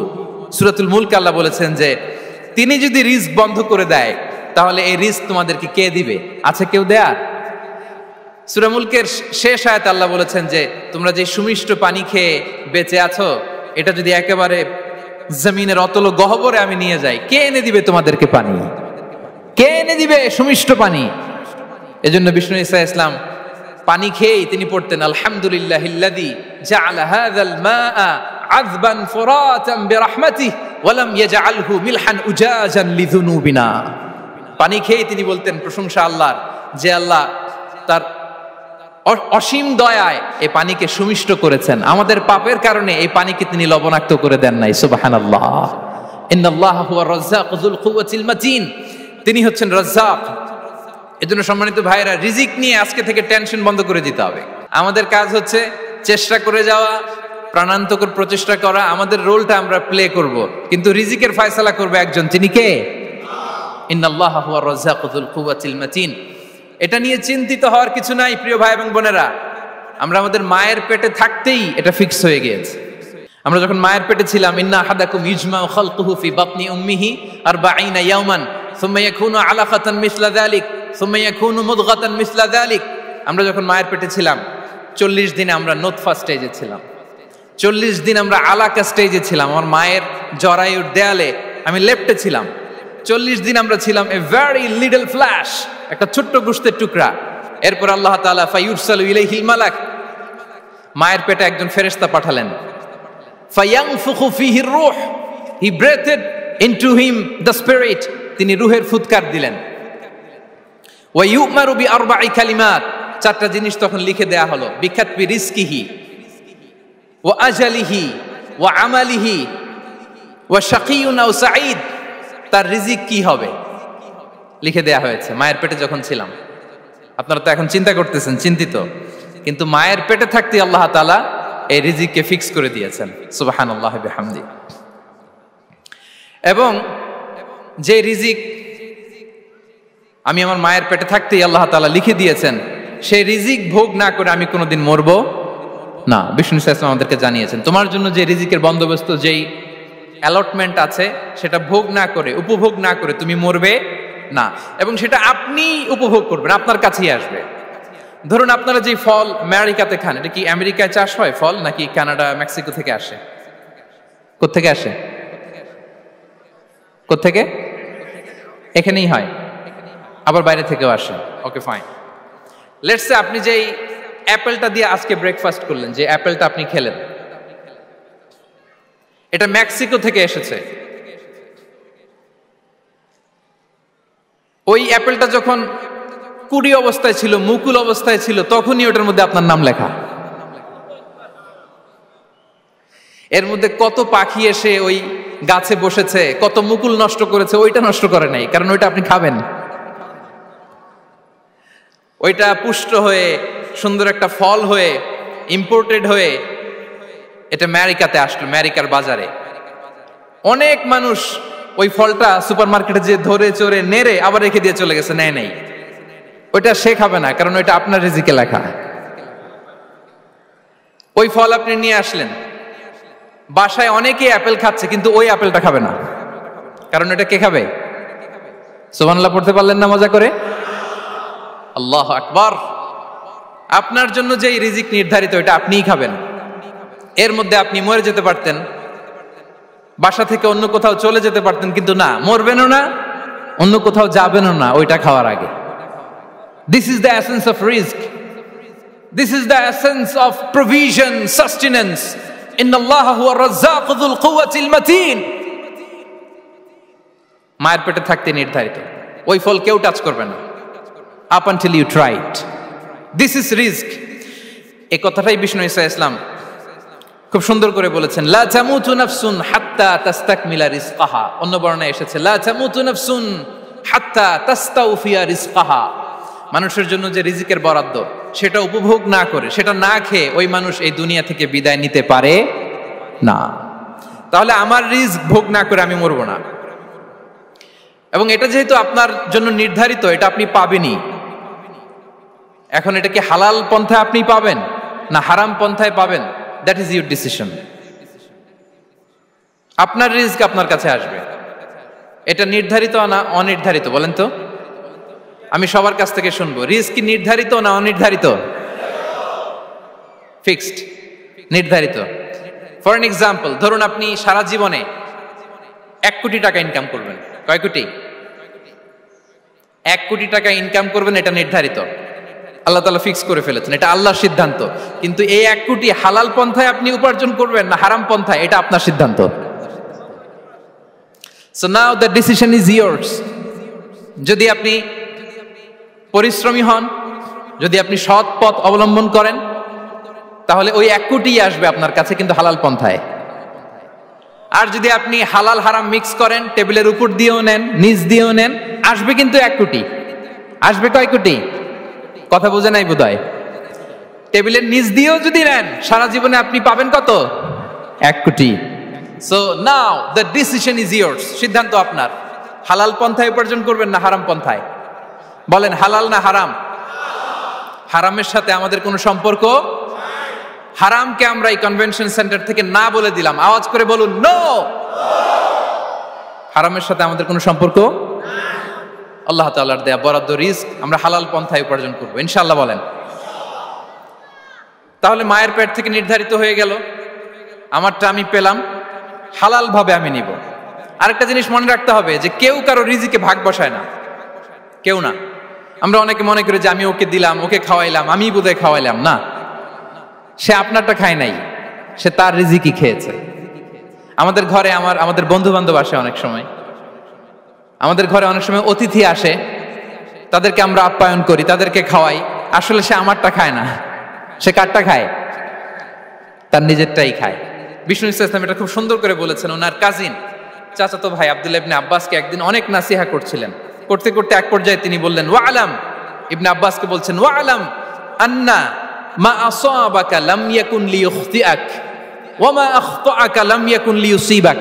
সূরাতুল মুলক আল্লাহ বলেছেন যে তিনি যদি রিজক বন্ধ করে দেয় তাহলে এই রিজক তোমাদেরকে কে দিবে? আছে কেউ দেয়ার? সূরা মুলকের শেষ আয়াতে আল্লাহ বলেছেন যে তোমরা যে সুমিষ্ট পানি খেয়ে বেঁচে আছো, এটা যদি একেবারে জমিনের অতল গহ্বরে আমি নিয়ে যাই, কে এনে দিবে তোমাদেরকে পানি? কে এনে দিবে সুমিষ্ট পানি? এজন্য বিষ্ণু ঈসা ইসলাম পানি খেয়েই তিনি পড়তেন, আলহামদুলিল্লাহিল্লাযী জাআলা হাযাল মাআ আযবান ফুরাতান বিরাহমাতিহি ওয়া লাম ইয়াজআলহু মিলহান উজাজান লিযুনুবিনা। পানি খেয়েই তিনি বলতেন প্রশংসা আল্লাহর, যে আল্লাহ তার অসীম দয়ায় এই পানিকে সুমিষ্ট করেছেন, আমাদের পাপের কারণে এই পানিকে তিনি লবণাক্ত করে দেন নাই। সুবহানাল্লাহ। ইন্নাল্লাহা হুয়া রাজ্জাকু যুল কুওয়াতিল মাতিন, তিনি হচ্ছেন রাজ্জাক। এজন্য সম্মানিত ভাইরা, রিজিক নিয়ে আজকে থেকে টেনশন বন্ধ করে দিতে হবে। আমাদের কাজ হচ্ছে চেষ্টা করে যাওয়া, প্রাণান্তকর প্রচেষ্টা করা, আমাদের রোলটা আমরা প্লে করব, কিন্তু রিজিকের ফয়সালা করবে একজন, তিনি কে? ইন্নাল্লাহা হুয়া রাজ্জাকু যুল কুওয়াতিল মাতিন। এটা নিয়ে চিন্তিত হওয়ার কিছু নাই প্রিয় ভাই এবং বোনেরা। আমরা আমাদের মায়ের পেটে থাকতেই এটা ফিক্স হয়ে গিয়েছে। আমরা যখন মায়ের পেটে ছিলাম, ইন্না আহাদাকুম ইজমাউ খালকুহু ফি বাতনি উম্মিহি 40 ইয়াওমান সুম্মা ইয়াকুনু আলাকাতান মিসলা যালিক সুম্মা ইয়াকুনু মুদগাতান মিসলা যালিক। আমরা যখন মায়ের পেটে ছিলাম 40 দিনে আমরা নুতফা স্টেজে ছিলাম, 40 দিন আমরা আলাকা স্টেজে ছিলাম। আমার মায়ের জরায়ুর দেয়ালে আমি লেপ্টে ছিলাম। 40 দিন আমরা ছিলাম এ ভেরি লিটল ফ্ল্যাশ, একটা ছোট্ট গোশতের টুকরা। এরপর আল্লাহ তাআলা ফায়ুরসালু ইলাইহিল মালাক, মায়ের পেটে একজন ফেরেশতা পাঠালেন। ফায়ানফুখু ফিহির রূহ, he breathed into him the spirit, তিনি রূহের ফুৎকার দিলেন। ওয়া ইউমারু বিআরবা'i কালিমাত, 4টা জিনিস তখন লিখে দেয়া হলো। বিকাতবি রিজকিহি ওয়া আজালিহি ওয়া আমালিহি ওয়া শাকিয়ুন আও সাঈদ, তার রিজিক কি হবে লিখে দেয়া হয়েছে মায়ের পেটে যখন ছিলাম। আপনারা তো এখন চিন্তা করতেছেন, চিন্তিত, কিন্তু মায়ের পেটে থাকতে আল্লাহ তাআলা এই রিজিককে ফিক্স করে দিয়েছেন। সুবহানাল্লাহ বিহামদি। এবং যে রিজিক আমি আমার মায়ের পেটে থাকতেই আল্লাহ তাআলা লিখে দিয়েছেন, সেই রিজিক ভোগ না করে আমি কোনোদিন মরবো না। বিষ্ণু ইসলাম আমাদেরকে জানিয়েছেন, তোমার জন্য যে রিজিকের বন্দোবস্ত, যেই অ্যালটমেন্ট আছে, সেটা ভোগ না করে, উপভোগ না করে তুমি মরবে না, এবং সেটা আপনি উপভোগ করবেন, আপনার কাছেই আসবে। ধরুন আপনারা যে ফল আমেরিকাতে খান, এটা কি আমেরিকায় চাষ হয় ফল, নাকি কানাডা মেক্সিকো থেকে আসে? কোত্থেকে আসে? কোত্থেকে? এখানেই হয়, আবার বাইরে থেকেও আসে। Okay fine. লেটস সে আপনি যেই অ্যাপেলটা দিয়ে আজকে ব্রেকফাস্ট করলেন, যে অ্যাপেলটা আপনি খেলেন, এটা মেক্সিকো থেকে এসেছে। ওই অ্যাপেলটা যখন কুড়ি অবস্থায় ছিল, মুকুল অবস্থায় ছিল, তখনই ওটার মধ্যে আপনার নাম লেখা। এর মধ্যে কত পাখি এসে ওই গাছে বসেছে, কত মুকুল নষ্ট করেছে, ওইটা নষ্ট করে নাই, কারণ ওইটা আপনি খাবেন। ওইটা পুষ্ট হয়ে সুন্দর একটা ফল হয়ে ইম্পোর্টেড হয়ে এটা আমেরিকাতে আসলো, আমেরিকার বাজারে। অনেক মানুষ ওই ফলটা সুপার মার্কেটে যে ধরে চড়ে নেড়ে আবার রেখে দিয়ে চলে গেছে, নেয় নাই। ওইটা সে খাবে না, কারণ ওইটা আপনার রিজিকে লেখা। ওই ফল আপনি নিয়ে আসলেন, বাসায় অনেকেই অ্যাপেল খাচ্ছে, কিন্তু ওই অ্যাপেলটা খাবে না, কারণ এটা কে খাবে? সুবহানাল্লাহ পড়তে পারলেন না মজা করে? আল্লাহু আকবার। আপনার জন্য যে রিজিক নির্ধারিত, এটা আপনিই খাবেন। এর মধ্যে আপনি মরে যেতে পারতেন, বাসা থেকে অন্য কোথাও চলে যেতে পারতেন, কিন্তু না, মরবেনও না, অন্য কোথাও যাবেনও না ওইটা খাওয়ার আগে। This is the essence of risk, this is the essence of provision, sustenance. ইন্নাল্লাহা হুয়া রাজ্জাকু যুল কুওয়াতিল মাতিন। মায়ের পেটে থাকতে নির্ধারিত, ওই ফল কেউ টাচ করবে না up until you try it. This is risk. এই কথাটাই বিষ্ণু ঈসা ইসলাম খুব সুন্দর করে বলেছেন, লা তামুতু নাফসুন হাত্তা তাস্তাকমিলা রিজকাহা। অন্য বর্ণনায় এসেছে লা তামুতু নাফসুন হাত্তা তাস্তাউফিয়া রিজকাহা। মানুষের জন্য যে রিজিকের বরাদ্দ, সেটা উপভোগ না করে, সেটা না খেয়ে ওই মানুষ এই দুনিয়া থেকে বিদায় নিতে পারে না। তাহলে আমার রিস্ক ভোগ না করে আমি মরবো না, এবং এটা যেহেতু আপনার জন্য নির্ধারিত, এটা আপনি পাবেনই। এখন এটা কি হালাল পন্থায় আপনি পাবেন না হারাম পন্থায় পাবেন, দ্যাট ইজ ইউর ডিসিশন। আপনার রিস্ক আপনার কাছে আসবে। এটা নির্ধারিত না অনির্ধারিত? বলেন তো, আমি সবার কাছ থেকে শুনবো, রিস্ক কি নির্ধারিত না অনির্ধারিত? ফিক্সড, নির্ধারিত। ফর এন এক্সাম্পল, ধরুন আপনি সারা জীবনে 1 কোটি টাকা ইনকাম করবেন। কয় কোটি? 1 কোটি টাকা ইনকাম করবেন, এটা নির্ধারিত, আল্লাহ তাআলা ফিক্স করে ফেলেছেন, এটা আল্লাহর সিদ্ধান্ত। কিন্তু এই 1 কোটি হালাল পন্থায় আপনি উপার্জন করবেন না হারাম পন্থায়, এটা আপনার সিদ্ধান্ত। So now the decision is years. যদি আপনি পরিশ্রমী হন, যদি আপনি সৎ পথ অবলম্বন করেন, তাহলে ওই 1 কোটি আসবে আপনার কাছে, কিন্তু হালাল পন্থায়। আর যদি আপনি হালাল হারাম মিক্স করেন, টেবিলের উপর দিয়েও নেন, নিচ দিয়েও নেন, আসবে কিন্তু 1 কোটি। আসবে কয় কোটি? কথা বোঝে নাই বোধহয়। টেবিলের নিচ দিয়েও যদি নেন, সারা জীবনে আপনি পাবেন কত? 1 কোটি। So now the decision is years. সিদ্ধান্ত আপনার। হালাল পন্থায় উপার্জন করবেন না হারাম পন্থায়? বলেন, হালাল না হারাম? হারামের সাথে আমাদের কোনো সম্পর্ক? হারামকে আমরা এই কনভেনশন সেন্টার থেকে না বলে দিলাম, আওয়াজ করে বলুন নো। হারামের সাথে আমাদের কোনো সম্পর্ক? আল্লাহ তাআলার দেয়া বরাদ্দ রিস্ক আমরা হালাল পন্থায় উপার্জন করব ইনশাআল্লাহ। বলেন। তাহলে মায়ের পেট থেকে নির্ধারিত হয়ে গেল, আমারটা আমি পেলাম, হালাল ভাবে আমি নিব। আরেকটা জিনিস মনে রাখতে হবে যে কেউ কারো রিজিকে ভাগ বসায় না, কেউ না। আমরা অনেকে মনে করি যে আমি ওকে দিলাম, ওকে খাওয়াইলাম, আমি বোধহয় খাওয়াইলাম। না, সে আপনারটা খায় নাই, সে তার রিজিকই খেয়েছে। আমাদের ঘরে আমাদের বন্ধু বান্ধব আসে, অনেক সময় আমাদের ঘরে অনেক সময় অতিথি আসে, তাদেরকে আমরা আপ্যায়ন করি, তাদেরকে খাওয়াই। আসলে সে আমারটা খায় না, সে কারটা খায়? তার নিজেরটাই খায়। বিষ্ণু ইসলাম এটা খুব সুন্দর করে বলেছেন। ওনার কাজিন, চাচাতো ভাই আব্দুল্লাহ ইবনে আব্বাসকে একদিন অনেক নাসিহা করছিলেন। করতে করতে এক পর্যায়ে তিনি বললেন, ওয়ালাম ইবনে আব্বাসকে বলছেন ওয়ালাম আন্না মা আসাবাকা লাম ইয়াকুন লিইখতিআক ওয়া মা আখতাআকা লাম ইয়াকুন লিইউসিবাক।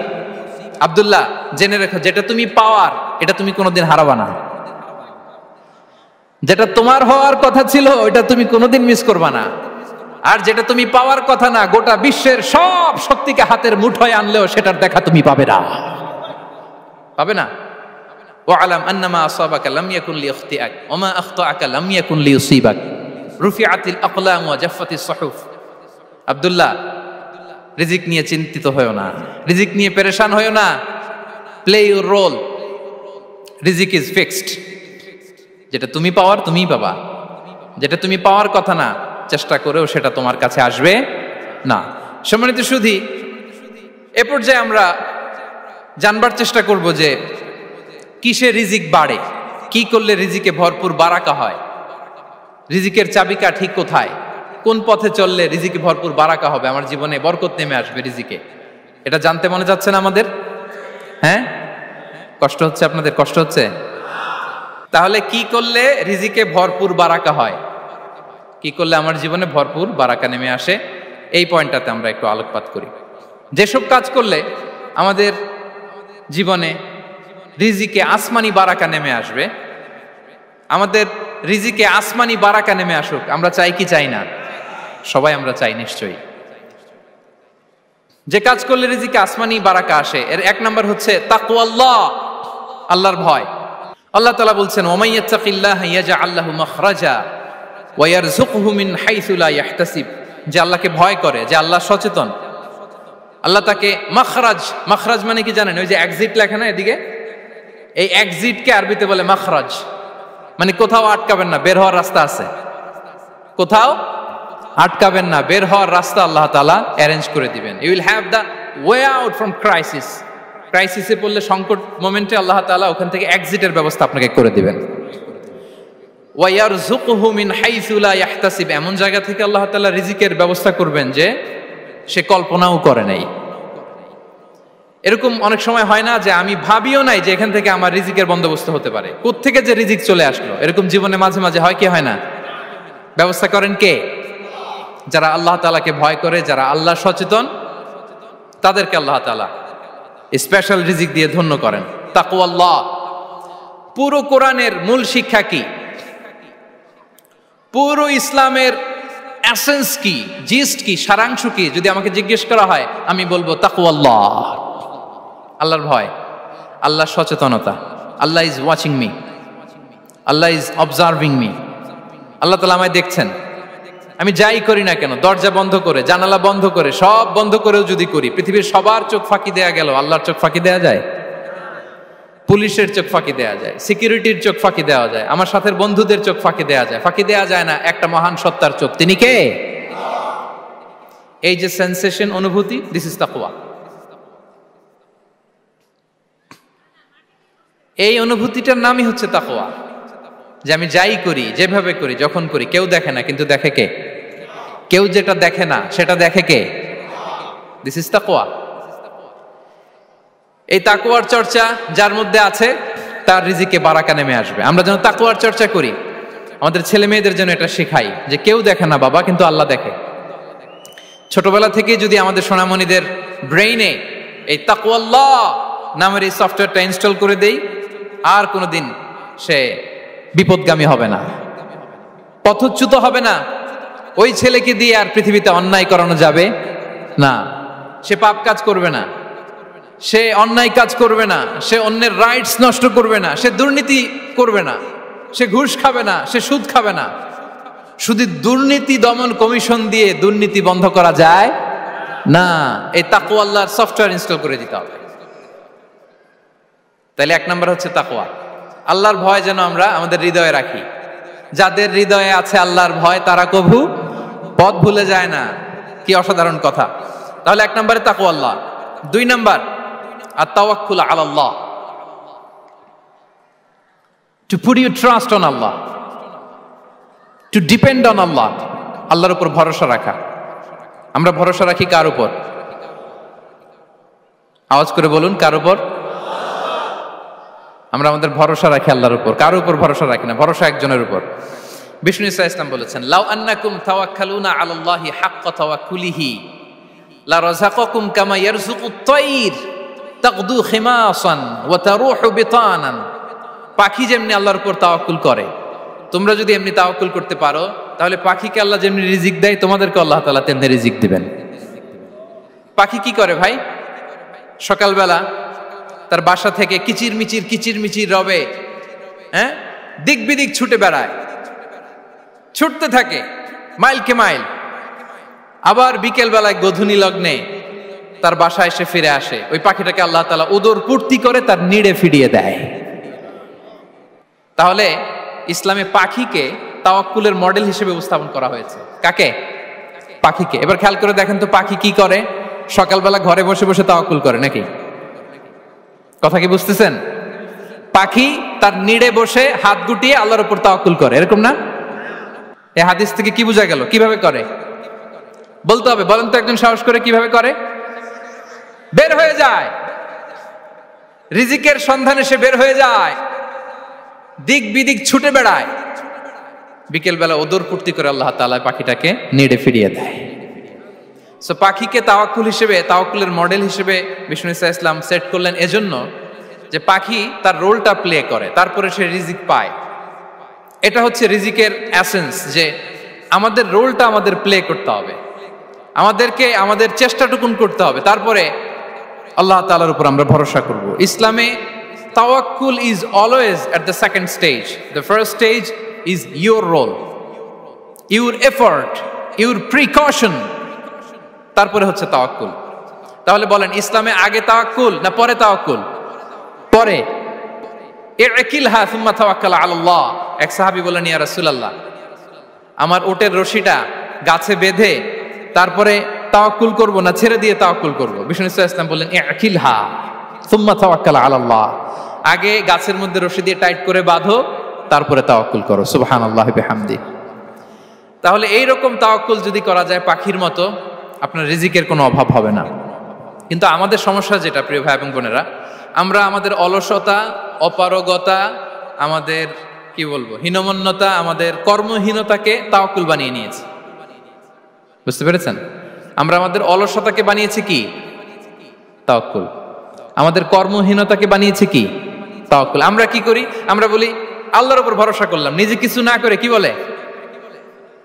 আব্দুল্লাহ, জেনে রেখো, যেটা তুমি পাওয়ার এটা তুমি কোনোদিন হারাবা না। যেটা তোমার হওয়ার কথা ছিল ওটা তুমি কোনোদিন মিস করবা না। আর যেটা তুমি পাওয়ার কথা না, গোটা বিশ্বের সব শক্তিকে হাতের মুঠোয় আনলেও সেটার দেখা তুমি পাবে না, পাবে না। ওয়ালাম আন্নামা আসাবাকা লাম ইয়াকুন লিইখতিআক ওয়া মা আখতাআকা লাম ইয়াকুন লিইউসিবাক। রুফিআতিল আকলাম ওয়া জাফফাতিস সুহুফ। আব্দুল্লাহ, রিজিক নিয়ে চিন্তিত হয়ো না, রিজিক নিয়ে পেরেশান হয়ো না। প্লে ইউর রোল, রিজিক ইজ ফিক্সড। যেটা তুমি পাওয়ার তুমিই পাবা, যেটা তুমি পাওয়ার কথা না চেষ্টা করেও সেটা তোমার কাছে আসবে না। সম্মানিত সুধী, এ পর্যায়ে আমরা জানবার চেষ্টা করব যে কিসে রিজিক বাড়ে, কি করলে রিজিকে ভরপুর বারাকা হয়, রিজিকের চাবিকা ঠিক কোথায়, কোন পথে চললে রিজিকে ভরপুর বারাকা হবে, আমার জীবনে বরকত নেমে আসবে রিজিকে। এটা জানতে মনে যাচ্ছে না আমাদের? হ্যাঁ, কষ্ট হচ্ছে আপনাদের? কষ্ট হচ্ছে? তাহলে কি করলে রিজিকে ভরপুর বারাকা হয়, কি করলে আমার জীবনে ভরপুর বারাকা নেমে আসে, এই পয়েন্টটাতে আমরা একটু আলোকপাত করি। যেসব কাজ করলে আমাদের জীবনে রিজিকে আসমানি বারাকা নেমে আসবে, আমাদের রিজিকে আসমানি বারাকা নেমে আসুক, আমরা চাই কি চাই না? সবাই আমরা চাই নিশ্চয়ই। যে কাজ করলে রিজিকে আসমানি বারাকা আসে, এর এক নাম্বার হচ্ছে তাকওয়াল্লাহ, আল্লাহর ভয়। আল্লাহ তাআলা বলছেন ওয়া মাইয়াত্তাকিল্লাহা ইয়াজআল লাহু মাখরাজা ওয়া ইয়ারযুকহু মিন হাইসু লা ইয়াহতাসিব। যে আল্লাহকে ভয় করে, যে আল্লাহ সচেতন, আল্লাহ তাকে মাখরাজ, মাখরাজ মানে কি জানেন? ওই যে এক্সিট লেখা না এদিকে, এই এক্সিটকে আরবিতে বলে মাখরাজ, মানে কোথাও আটকাবেন না, বের হওয়ার রাস্তা আছে, কোথাও আটকাবেন না, বের হওয়ার রাস্তা আল্লাহ তাআলা অ্যারেঞ্জ করে দিবেন। You will have the way out from crisis. ক্রাইসিসে পড়লে, সংকট মোমেন্টে আল্লাহ তাআলা ওখান থেকে এক্সিটের ব্যবস্থা আপনাকে করে দিবেন। ওয়া ইয়ারযুকহু মিন হাইসু লা ইয়াহতাসিব, এমন জায়গা থেকে আল্লাহ তাআলা রিজিকের ব্যবস্থা করবেন যে সে কল্পনাও করে নাই। এরকম অনেক সময় হয় না যে আমি ভাবিও নাই যে এখান থেকে আমার রিজিকের বন্দোবস্ত হতে পারে, কোত্থেকে যে রিজিক চলে আসলো, এরকম জীবনে মাঝে মাঝে হয় কি হয় না? ব্যবস্থা করেন কে? যারা আল্লাহ তাআলাকে ভয় করে, যারা আল্লাহ সচেতন, তাদেরকে আল্লাহ তাআলা স্পেশাল রিজিক দিয়ে ধন্য করেন। তাকওয়াল্লাহ। পুরো কোরআনের মূল শিক্ষা কি? পুরো ইসলামের এসেন্স কি, জিস্ট কি, সারাংশ কি যদি আমাকে জিজ্ঞেস করা হয়, আমি বলবো তাকওয়াল্লাহ, আল্লাহর ভয়, আল্লাহর সচেতনতা। Allah is watching me, Allah is observing me. আল্লাহ তাআলা আমায় দেখছেন, আমি যাই করি না কেন, দরজা বন্ধ করে, জানালা বন্ধ করে, সব বন্ধ করেও যদি করি, পৃথিবীর সবার চোখ ফাঁকি দেয়া গেল, আল্লাহর চোখ ফাঁকি দেয়া যায়? পুলিশের চোখ ফাঁকি দেয়া যায়, সিকিউরিটির চোখ ফাঁকি দেওয়া যায়, আমার সাথে বন্ধুদের চোখ ফাঁকি দেয়া যায়, ফাঁকি দেয়া যায় না একটা মহান সত্তার চোখ। তিনি কে? এই যে সেন্সেশন, অনুভূতি, দিস ইজ তাকওয়া। এই অনুভূতিটার নামই হচ্ছে তাকওয়া, যে আমি যাই করি, যেভাবে করি, যখন করি, কেউ দেখে না, কিন্তু দেখে কে? কেউ যেটা দেখে না সেটা দেখে কে? দিস ইজ তাকওয়া। এই তাকওয়ার চর্চা যার মধ্যে আছে তার রিজিকে বারাকা নেমে আসবে। আমরা যেন তাকওয়ার চর্চা করি, আমাদের ছেলে মেয়েদের জন্য এটা শেখাই যে কেউ দেখে না বাবা, কিন্তু আল্লাহ দেখে। ছোটবেলা থেকে যদি আমাদের সোনামণিদের ব্রেইনে এই তাকওয়াল্লাহ নামের এই সফটওয়্যারটা ইনস্টল করে দেই, আর কোনোদিন সে বিপদগামী হবে না, পথচ্যুত হবে না। ওই ছেলেকে দিয়ে আর পৃথিবীতে অন্যায় করানো যাবে না, সে পাপ কাজ করবে না, সে অন্যায় কাজ করবে না, সে অন্যের রাইটস নষ্ট করবে না, সে দুর্নীতি করবে না, সে ঘুষ খাবে না, সে সুদ খাবে না। শুধু দুর্নীতি দমন কমিশন দিয়ে দুর্নীতি বন্ধ করা যায় না, এই তাকওয়া আল্লাহর সফটওয়্যার ইনস্টল করে দিতে হবে। তাহলে এক নাম্বার হচ্ছে তাকওয়া, আল্লাহর ভয় যেন আমরা আমাদের হৃদয়ে রাখি। যাদের হৃদয়ে আছে আল্লাহর ভয় তারা কভু পথ ভুলে যায় না। কি অসাধারণ কথা! তাহলে এক নম্বরে তাকওয়া আল্লাহ। দুই number আত-তাওয়াক্কুল আলাল্লাহ, to put your trust on Allah, to depend on Allah, আল্লাহর উপর ভরসা রাখা। আমরা ভরসা রাখি কার উপর? আওয়াজ করে বলুন, কার উপর? আমরা আমাদের ভরসা রাখি আল্লাহর উপর, কারোর উপর ভরসা রাখি না, ভরসা একজনের উপর। বিষ্ণু ইসা ইসলাম বলেছেন, লাউ আন্নাকুম তাওয়াক্কালুনা আলাল্লাহি হাক্কা তাওয়াক্কুলিহি লা রাযাকাকুম কামা ইয়ারযুকুত তায়র তাগদু খিমাসান ওয়া তারুহু বিতানান। পাখি যেমনি আল্লাহর উপর তাওয়াক্কুল করে, তোমরা যদি এমনি তাওয়াক্কুল করতে পারো, তাহলে পাখিকে আল্লাহ যেমনি রিজিক দেয়, তোমাদেরকে আল্লাহ তাআলা তেমনি রিজিক দিবেন। পাখি কি করে ভাই? সকালবেলা তার বাসা থেকে কিচির মিচির রবে, হ্যাঁ, দিক বিদিক ছুটে বেড়ায়, ছুটতে থাকে মাইলকে মাইল। আবার বিকেল বেলায় গোধূলি লগ্নে তার বাসায় এসে ফিরে আসে। ওই পাখিটাকে আল্লাহ তাআলা উদর পূর্তি করে তার নিড়ে ফিরিয়ে দেয়। তাহলে ইসলামে পাখিকে তাওয়াক্কুলের মডেল হিসেবে উপস্থাপন করা হয়েছে। কাকে? পাখিকে। এবার খেয়াল করে দেখেন তো, পাখি কি করে? সকালবেলা ঘরে বসে বসে তাওয়াক্কুল করে নাকি? কথা কি বুঝতেছেন? পাখি তার নিড়ে বসে হাত গুটিয়ে আল্লাহর উপর তাওয়াক্কুল করে, এরকম না? এই হাদিস থেকে কি বোঝা গেল? কিভাবে করে বলতে হবে, বলেন তো একজন সাহস করে কিভাবে করে? বের হয়ে যায়, রিজিকের সন্ধানে সে বের হয়ে যায়, দিক বিদিক ছুটে বেড়ায়, বিকেল বেলা ওদর পূর্তি করে আল্লাহ তাআলা পাখিটাকে নিড়ে ফিরিয়ে দেয়। সো পাখিকে তাওয়াক্কুল হিসেবে, তাওয়াক্কুলের মডেল হিসেবে বিষ্ণু ইসা ইসলাম সেট করলেন এজন্য যে পাখি তার রোলটা প্লে করে, তারপরে সে রিজিক পায়। এটা হচ্ছে রিজিকের এসেন্স, যে আমাদের রোলটা আমাদের প্লে করতে হবে, আমাদেরকে আমাদের চেষ্টাটুকুন করতে হবে, তারপরে আল্লাহ তাআলার উপর আমরা ভরসা করব। ইসলামে তাওয়াক্কুল is always at the second stage. The first stage is your role, your effort, your precaution, তারপরে হচ্ছে তাওয়াক্কুল। তাহলে বলেন, ইসলামে আগে তাওয়াক্কুল না পরে তাওয়াক্কুল? পরে। ইকিলহা সুম্মা তাওয়াক্কাল আলাল্লাহ। এক সাহাবী বলেন, ইয়া রাসূলুল্লাহ, আমার ওটের রশিটা গাছে বেঁধে তারপরে তাওয়াক্কুল করব না ছেড়ে দিয়ে তাওয়াক্কুল করব? বিষ্ণু সাল্লাল্লাহু আলাইহি ওয়াসাল্লাম বললেন, ইকিলহা সুম্মা তাওয়াক্কাল আলাল্লাহ। আগে গাছের মধ্যে রশি দিয়ে টাইট করে বাঁধো, তারপরে তাওয়াক্কুল করো। সুবহানাল্লাহি বিহামদি। তাহলে এই রকম তাওয়াক্কুল যদি করা যায় পাখির মতো, আপনার রিজিকের কোনো অভাব হবে না। কিন্তু আমাদের সমস্যা যেটা, প্রিয় ভাই এবং বোনেরা, আমরা আমাদের অলসতা, অপারগতা, আমাদের কি বলবো, হীনমন্যতা, আমাদের কর্মহীনতাকে তাওয়াক্কুল বানিয়ে নিয়েছি। বুঝতে পেরেছেন? আমরা আমাদের অলসতাকে বানিয়েছি কি? তাওয়াক্কুল। আমাদের কর্মহীনতাকে বানিয়েছি কি? তাওয়াক্কুল। আমরা কি করি? আমরা বলি আল্লাহর উপর ভরসা করলাম, নিজে কিছু না করে। কি বলে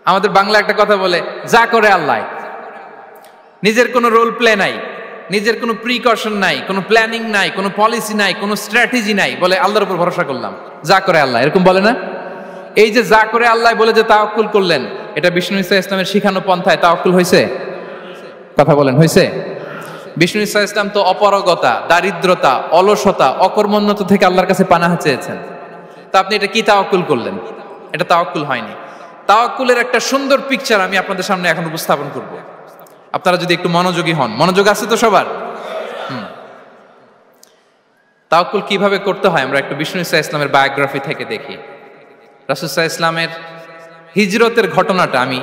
আমাদের বাংলা একটা কথা বলে, যা করে আল্লাহ। নিজের কোনো রোল প্লে নাই, নিজের কোনো প্রিকশন নাই, কোনো প্ল্যানিং নাই, কোনো পলিসি নাই, কোনো স্ট্র্যাটেজি নাই, বলে আল্লাহর উপর ভরসা করলাম, যা করে আল্লাহ। এরকম বলে না? এই যে যা করে আল্লাহ বলে যে তাওয়াক্কুল করলেন, এটা বিষ্ণু ইসা ইসলামের শিখানো পন্থায় তাওয়াক্কুল হয়েছে? কথা বলেন, হয়েছে? বিষ্ণু ইসা ইসলাম তো অপারগতা, দারিদ্রতা, অলসতা, অকর্মণ্যতা থেকে আল্লাহর কাছে পানাহ চেয়েছেন। তা আপনি এটা কি তাওয়াক্কুল করলেন? এটা তাওয়াক্কুল হয়নি। তাওয়াক্কুলের একটা সুন্দর পিকচার আমি আপনাদের সামনে এখন উপস্থাপন করব, আপনারা যদি একটু মনোযোগী হন। মনোযোগ আছে তো সবার? তাওয়াক্কুল কিভাবে করতে হয় আমরা একটু বিষ্ণু ইসা ইসলামের বায়োগ্রাফি থেকে দেখি। রাসূল সাল্লাল্লাহু আলাইহি ওয়াসাল্লামের হিজরতের ঘটনাটা আমি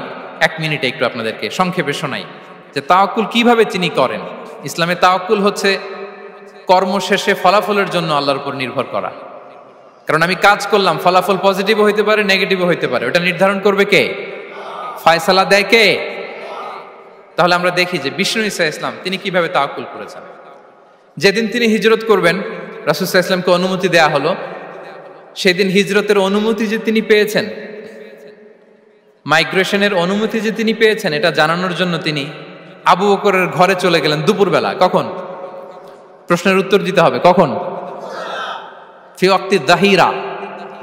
1 মিনিটে একটু আপনাদেরকে সংক্ষেপে শোনাই, যে তাওয়াক্কুল কিভাবে তিনি করেন। ইসলামে তাওয়াক্কুল হচ্ছে কর্ম শেষে ফলাফলের জন্য আল্লাহর উপর নির্ভর করা। কারণ আমি কাজ করলাম, ফলাফল পজিটিভও হইতে পারে, নেগেটিভও হইতে পারে, ওটা নির্ধারণ করবে কে? ফয়সালা দেয় কে? তাহলে আমরা দেখি যে বিষ্ণু ইসা ইসলাম তিনি কিভাবে তাওয়াক্কুল করেছেন। যেদিন তিনি হিজরত করবেন, রাসূল সাল্লাল্লাহু আলাইহি ওয়াসাল্লামকে অনুমতি দেয়া হলো, সেদিন হিজরতের অনুমতি যে তিনি পেয়েছেন, মাইগ্রেশনের অনুমতি যে তিনি পেয়েছেন, এটা জানানোর জন্য তিনি আবু বকরের ঘরে চলে গেলেন দুপুরবেলা। কখন? প্রশ্নের উত্তর দিতে হবে, কখন? ফি ওয়াক্তি যাহিরা,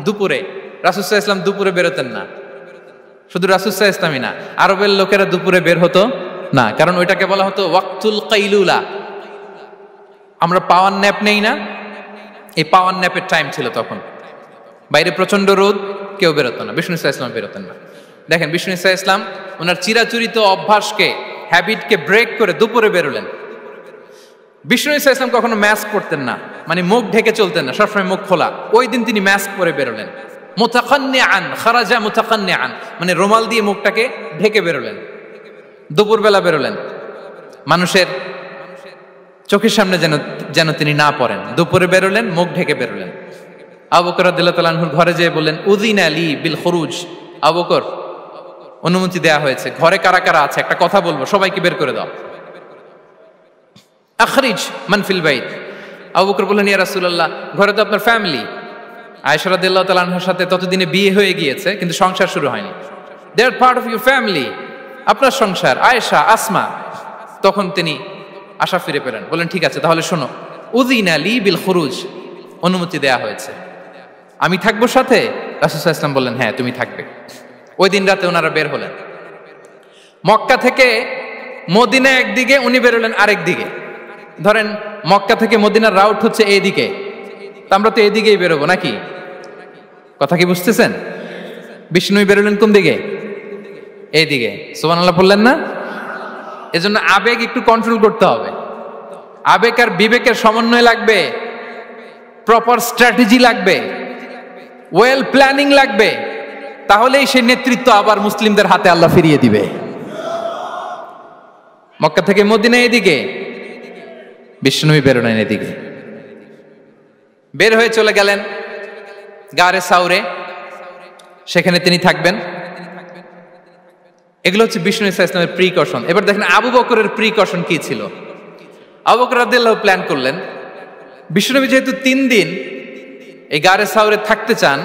দুপুরে। রাসূল সাল্লাল্লাহু আলাইহি ওয়াসাল্লাম দুপুরে বেরোতেন না। শুধু রাসূল সাল্লাল্লাহু আলাইহি ওয়াসাল্লামই না, আরবের লোকেরা দুপুরে বের হতো না, কারণ ওইটাকে বলা হতো ওয়াক্তুল কাইলুলা। আমরা পাওয়ার ন্যাপ নেই না, এই পাওয়ার ন্যাপের টাইম ছিল তখন। বাইরে প্রচন্ড রোদ, কেউ বেরোতো না, বিষ্ণু ইসা ইসলাম বেরোতেন না। দেখেন বিষ্ণু ইসা ইসলাম ওনার চিরাচরিত অভ্যাসকে, হ্যাবিটকে ব্রেক করে দুপুরে বেরোলেন। বিষ্ণু ইসা ইসলাম কখনো মাস্ক পরতেন না, মানে মুখ ঢেকে চলতেন না, সবসময় মুখ খোলা। ওই দিন তিনি মাস্ক পরে বেরোলেন। মুতাকান্নিআন, খারাজা মুতাকান্নিআন, মানে রুমাল দিয়ে মুখটাকে ঢেকে বেরোলেন, দুপুরবেলা বেরোলেন। মানুষের চোখের সামনে যেন তিনি না পড়েন, দুপুরে বেরোলেন, মুখ ঢেকে বেরোলেন। আবু বকর রাদিয়াল্লাহু তাআলা আনহুর ঘরে যেয়ে বললেন, উযিনা লি বিল খুরুজ। আবু বকর, অনুমতি দেয়া হয়েছে, ঘরে কারা কারা আছে একটা কথা বলবো, সবাইকে বের করে দাও। আখরিজ মান ফিল বাইত। আবু বকর বললেন, ইয়া রাসূলুল্লাহ, ঘরে তো আপনার ফ্যামিলি। আয়েশা রাদিয়াল্লাহু তাআলা আনহার সাথে ততদিনে বিয়ে হয়ে গিয়েছে, কিন্তু সংসার শুরু হয়নি। দে আর পার্ট অফ ইউর ফ্যামিলি, আপনার সংসার, আয়েশা, আসমা। তখন তিনি আশা ফিরে পেলেন, বলেন ঠিক আছে তাহলে শোনো, উযিনা লি বিল খুরুজ, অনুমতি দেয়া হয়েছে, আমি থাকবো সাথে? রাসূল সাল্লাল্লাহু আলাইহি ওয়াসাল্লাম বললেন, হ্যাঁ তুমি থাকবে। ওই দিন রাতে ওনারা বের হলেন মক্কা থেকে মদিনা একদিকে, উনি বেরোলেন আরেক দিকে। ধরেন মক্কা থেকে মদিনার রাউট হচ্ছে এইদিকে, তা আমরা তো এইদিকেই বেরোবো নাকি? কথা কি বুঝতেছেন? বিষ্ণুই বেরোলেন কোন দিকে? এইদিকে। সুবহানাল্লাহ বললেন না? এজন্য আবেগ একটু কন্ট্রোল করতে হবে। আবেগ আর বিবেকের সমন্বয় লাগবে, প্রপার স্ট্র্যাটেজি লাগবে, ওয়েল প্ল্যানিং লাগবে, তাহলেই সেই নেতৃত্ব আবার মুসলিমদের হাতে আল্লাহ ফিরিয়ে দিবে। মক্কা থেকে মদিনা এদিকে, বিষ্ণুই বেরোলেন এদিকে। বের হয়ে চলে গেলেন গারে সাউরে, সেখানে তিনি থাকবেন। এগুলো হচ্ছে বিষ্ণু ইসা ইসলামের প্রিকশন। এবার দেখেন আবু বকরের প্রিকশন কি ছিল। আবু বকর রাদিয়াল্লাহু প্ল্যান করলেন, বিষ্ণুনবী যেহেতু 3 দিন এই গারে সাউরে থাকতে চান,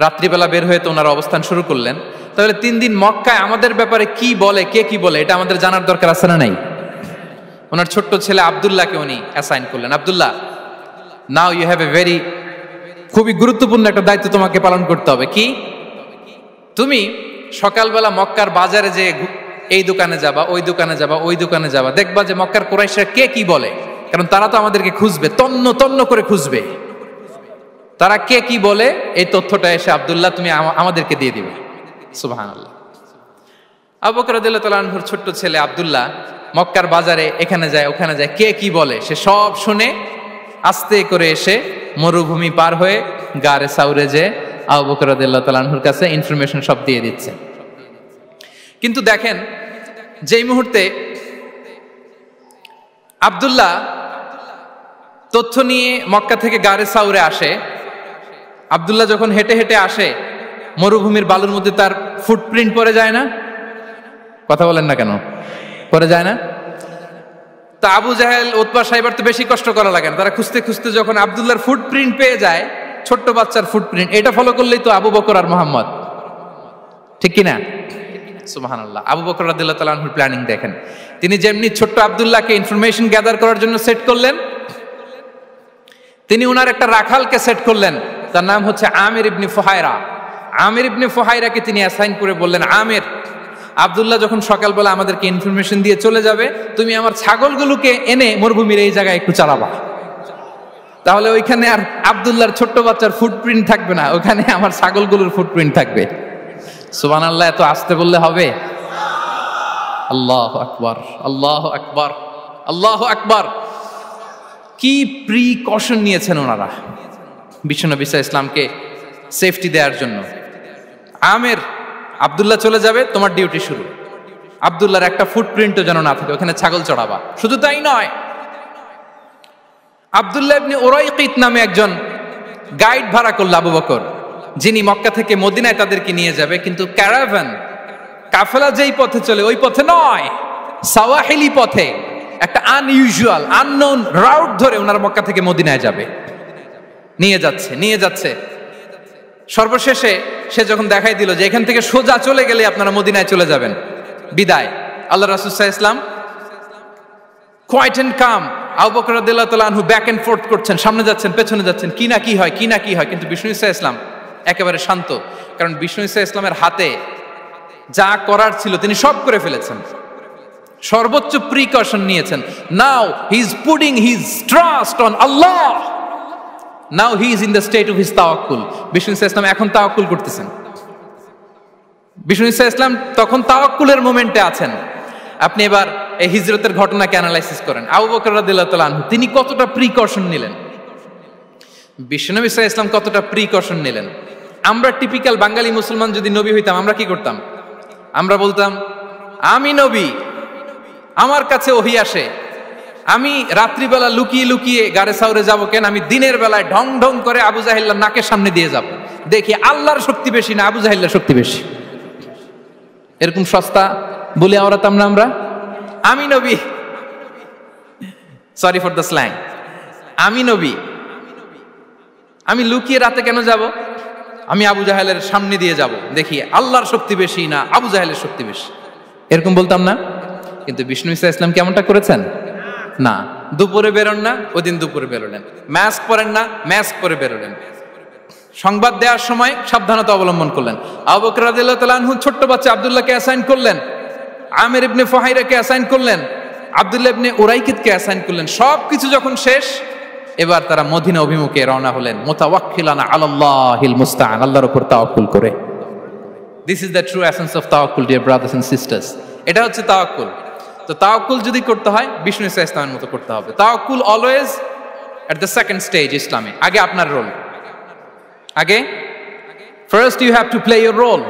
রাত্রিবেলা বের হয়ে তো ওনার অবস্থান শুরু করলেন, তাহলে 3 দিন মক্কায় আমাদের ব্যাপারে কি বলে, কে কি বলে, এটা আমাদের জানার দরকার আছে না নাই? ওনার ছোট্ট ছেলে আব্দুল্লাহকে উনি অ্যাসাইন করলেন, Abdullah, now you have a very, খুবই গুরুত্বপূর্ণ একটা দায়িত্ব তোমাকে পালন করতে হবে। কি? তুমি সকালবেলা মক্কার বাজারে যে এই দোকানে যাবা, ওই দোকানে যাবা, ওই দোকানে যাবা, দেখবা যে মক্কার কুরাইশরা কে কি বলে, কারণ তারা তো আমাদেরকে খুঁজবে, তন্ন তন্ন করে খুঁজবে, তারা কে কি বলে এই তথ্যটা এসে আব্দুল্লাহ তুমি আমাদেরকে দিয়ে দিবে। সুবহানাল্লাহ। আবু বকর রাদিয়াল্লাহু তাআলা আনহুর ছোট্ট ছেলে আব্দুল্লাহ মক্কার বাজারে এখানে যায় ওখানে যায়, কে কি বলে সে সব শুনে আস্তে করে এসে মরুভূমি পার হয়ে গারে সাউরে যে আবু বকর রাদিয়াল্লাহু তাআলা আনহুর কাছে ইনফরমেশন সব দিয়ে দিচ্ছে। কিন্তু দেখেন, যেই মুহূর্তে আব্দুল্লাহ তথ্য নিয়ে মক্কা থেকে গারে সাউরে আসে, আব্দুল্লাহ যখন হেঁটে হেঁটে আসে, মরুভূমির বালুর মধ্যে তার ফুটপ্রিন্ট পড়ে যায় না? কথা বলেন না কেন? পড়ে যায় না? তা আবু জাহেল, উতবা সাইবার তো বেশি কষ্ট করা লাগে না, তারা খুঁজতে খুঁজতে যখন আব্দুল্লাহর ফুটপ্রিন্ট পেয়ে যায়, ছোট্ট বাচ্চার ফুটপ্রিন্ট, এটা ফলো করলেই তো আবু বকর আর মুহাম্মদ, ঠিক কিনা? সুবহানাল্লাহ। আবু বকর রাদিয়াল্লাহু তাআলা আনহুর প্ল্যানিং দেখেন, তিনি যেমনি ছোট্ট আব্দুল্লাহকে ইনফরমেশন গ্যাদার করার জন্য সেট করলেন, তিনি উনার একটা রাখালকে সেট করলেন, তার নাম হচ্ছে আমির ইবনে ফুহায়রা। আমির ইবনে ফুহায়রাকে তিনি অ্যাসাইন করে বললেন, আমির, আব্দুল্লাহ যখন সকালবেলা আমাদেরকে ইনফরমেশন দিয়ে চলে যাবে, তুমি আমার ছাগলগুলোকে এনে মরুভূমির এই জায়গায় একটু চালাবা, তাহলে ওইখানে আর আব্দুল্লাহর ছোট্ট বাচ্চার ফুটপ্রিন্ট থাকবে না, ওখানে আমার ছাগলগুলোর ফুটপ্রিন্ট থাকবে। সুবহানাল্লাহ। এত আসতে বললে হবে? আল্লাহু আকবার, আল্লাহু আকবার, আল্লাহু আকবার। কি প্রিকশন নিয়েছেন ওনারা বিশ্বনবী সাল্লাল্লাহু আলাইহি ইসলামকে সেফটি দেওয়ার জন্য। আমের, আব্দুল্লাহ চলে যাবে, তোমার ডিউটি শুরু, আব্দুল্লাহর একটা ফুটপ্রিন্টও যেন না থাকে, ওখানে ছাগল চড়াবা। শুধু তাই নয়, আব্দুল্লাহ ইবনে উরাইকিত নামে একজন গাইড ভাড়া করল আবু বকর, যিনি মক্কা থেকে মদিনায় তাদেরকে নিয়ে যাবে, কিন্তু ক্যারাভান, কাফেলা যেই পথে চলে ওই পথে নয়, সাওয়াহিলি পথে, একটা আনইউজুয়াল আননোন রাউট ধরে ওনারা মক্কা থেকে মদিনায় যাবে। নিয়ে যাচ্ছে সর্বশেষে সে যখন দেখাই দিল যে এখান থেকে সোজা চলে গেলে আপনারা মদিনায় চলে যাবেন, বিদায়। আল্লাহ রাসূল সাল্লাল্লাহু আলাইহি ওয়াসাল্লাম কোয়াইট এন্ড কাম, আবু বকর রাদিয়াল্লাহু তাআলা আনহু ব্যাক এন্ড ফোর্থ করছেন, সামনে যাচ্ছেন, পেছনে যাচ্ছেন, কি না কি হয়, কিন্তু বিষ্ণু সাল্লাল্লাহু আলাইহি ওয়াসাল্লাম একেবারে শান্ত, কারণ বিষ্ণু সাল্লাল্লাহু আলাইহি ওয়াসাল্লামের হাতে যা করার ছিল তিনি সব করে ফেলেছেন, সর্বোচ্চ প্রিকশন নিয়েছেন। Now he is putting his trust on Allah, now he is in the state of his তাওয়াক্কুল। বিষ্ণু সাল্লাল্লাহু আলাইহি ওয়াসাল্লাম এখন তাওয়াক্কুল করতেছেন, বিষ্ণু সাল্লাল্লাহু আলাইহি ওয়াসাল্লাম তখন তাওয়াক্কুলের মোমেন্টে আছেন। আপনি এবার এই হিজরতের ঘটনাকে অ্যানালাইসিস করেন, আবু বকর রাদিয়াল্লাহু তাআলা আনহু তিনি কতটা প্রিকশন নিলেন, বিশ্বনবী সাল্লাল্লাহু আলাইহি ওয়াসাল্লাম কতটা প্রিকশন নিলেন। আমরা টিপিক্যাল বাঙালি মুসলমান যদি নবী হইতাম, আমরা কি করতাম? আমরা বলতাম, আমি নবী, আমার কাছে ওহী আসে, আমি রাত্রিবেলা লুকিয়ে লুকিয়ে গারে সাউরে যাবো কেন? আমি দিনের বেলায় ঢং ঢং করে আবু জাহিল্লার নাকের সামনে দিয়ে যাব, দেখি আল্লাহর শক্তি বেশি না আবু জাহিল্লার শক্তি বেশি। এরকম সস্তা বলে আওড়াতাম না আমরা? আমি নবী, সরি ফর দ্য স্ল্যাং, আমি নবী, আমি লুকিয়ে রাতে কেন যাব? আমি আবু জাহেলের সামনে দিয়ে যাব, দেখি আল্লাহর শক্তি বেশি না আবু জাহেলের শক্তি বেশি। এরকম বলতাম না? কিন্তু বিষ্ণু ঈসা ইসলাম কেমনটা করেছেন? না, দুপুরে বেরোন না, ওই দিন দুপুরে বেরোলেন। মাস্ক পরেন না, মাস্ক পরে বেরোলেন। সংবাদ দেওয়ার সময় সাবধানতা অবলম্বন করলেন। আবু বকর রাদিয়াল্লাহু তাআলা আনহু ছোট্ট বাচ্চা আব্দুল্লাহকে অ্যাসাইন করলেন, আমির ইবনে ফুহাইরাকে অ্যাসাইন করলেন, আব্দুল্লাহ ইবনে উরাইকিতকে অ্যাসাইন করলেন। সবকিছু যখন শেষ, এবার তারা মদিনা অভিমুখে রওনা হলেন, মুতাওয়াক্কিলানা আলাল্লাহিল মুস্তাআন, আল্লাহর উপর তাওয়াক্কুল করে। This is the true essence of তাওয়াক্কুল, ডিয়ার ব্রাদার্স এন্ড সিস্টার্স। এটা হচ্ছে তাওয়াক্কুল। তো তাওয়াক্কুল যদি করতে হয় বিষ্ণু ঈসা ইসলামের মতো করতে হবে। তাওয়াক্কুল always at the second stage ইসলামে। আগে আপনার রোল, আগে first you have to play your role,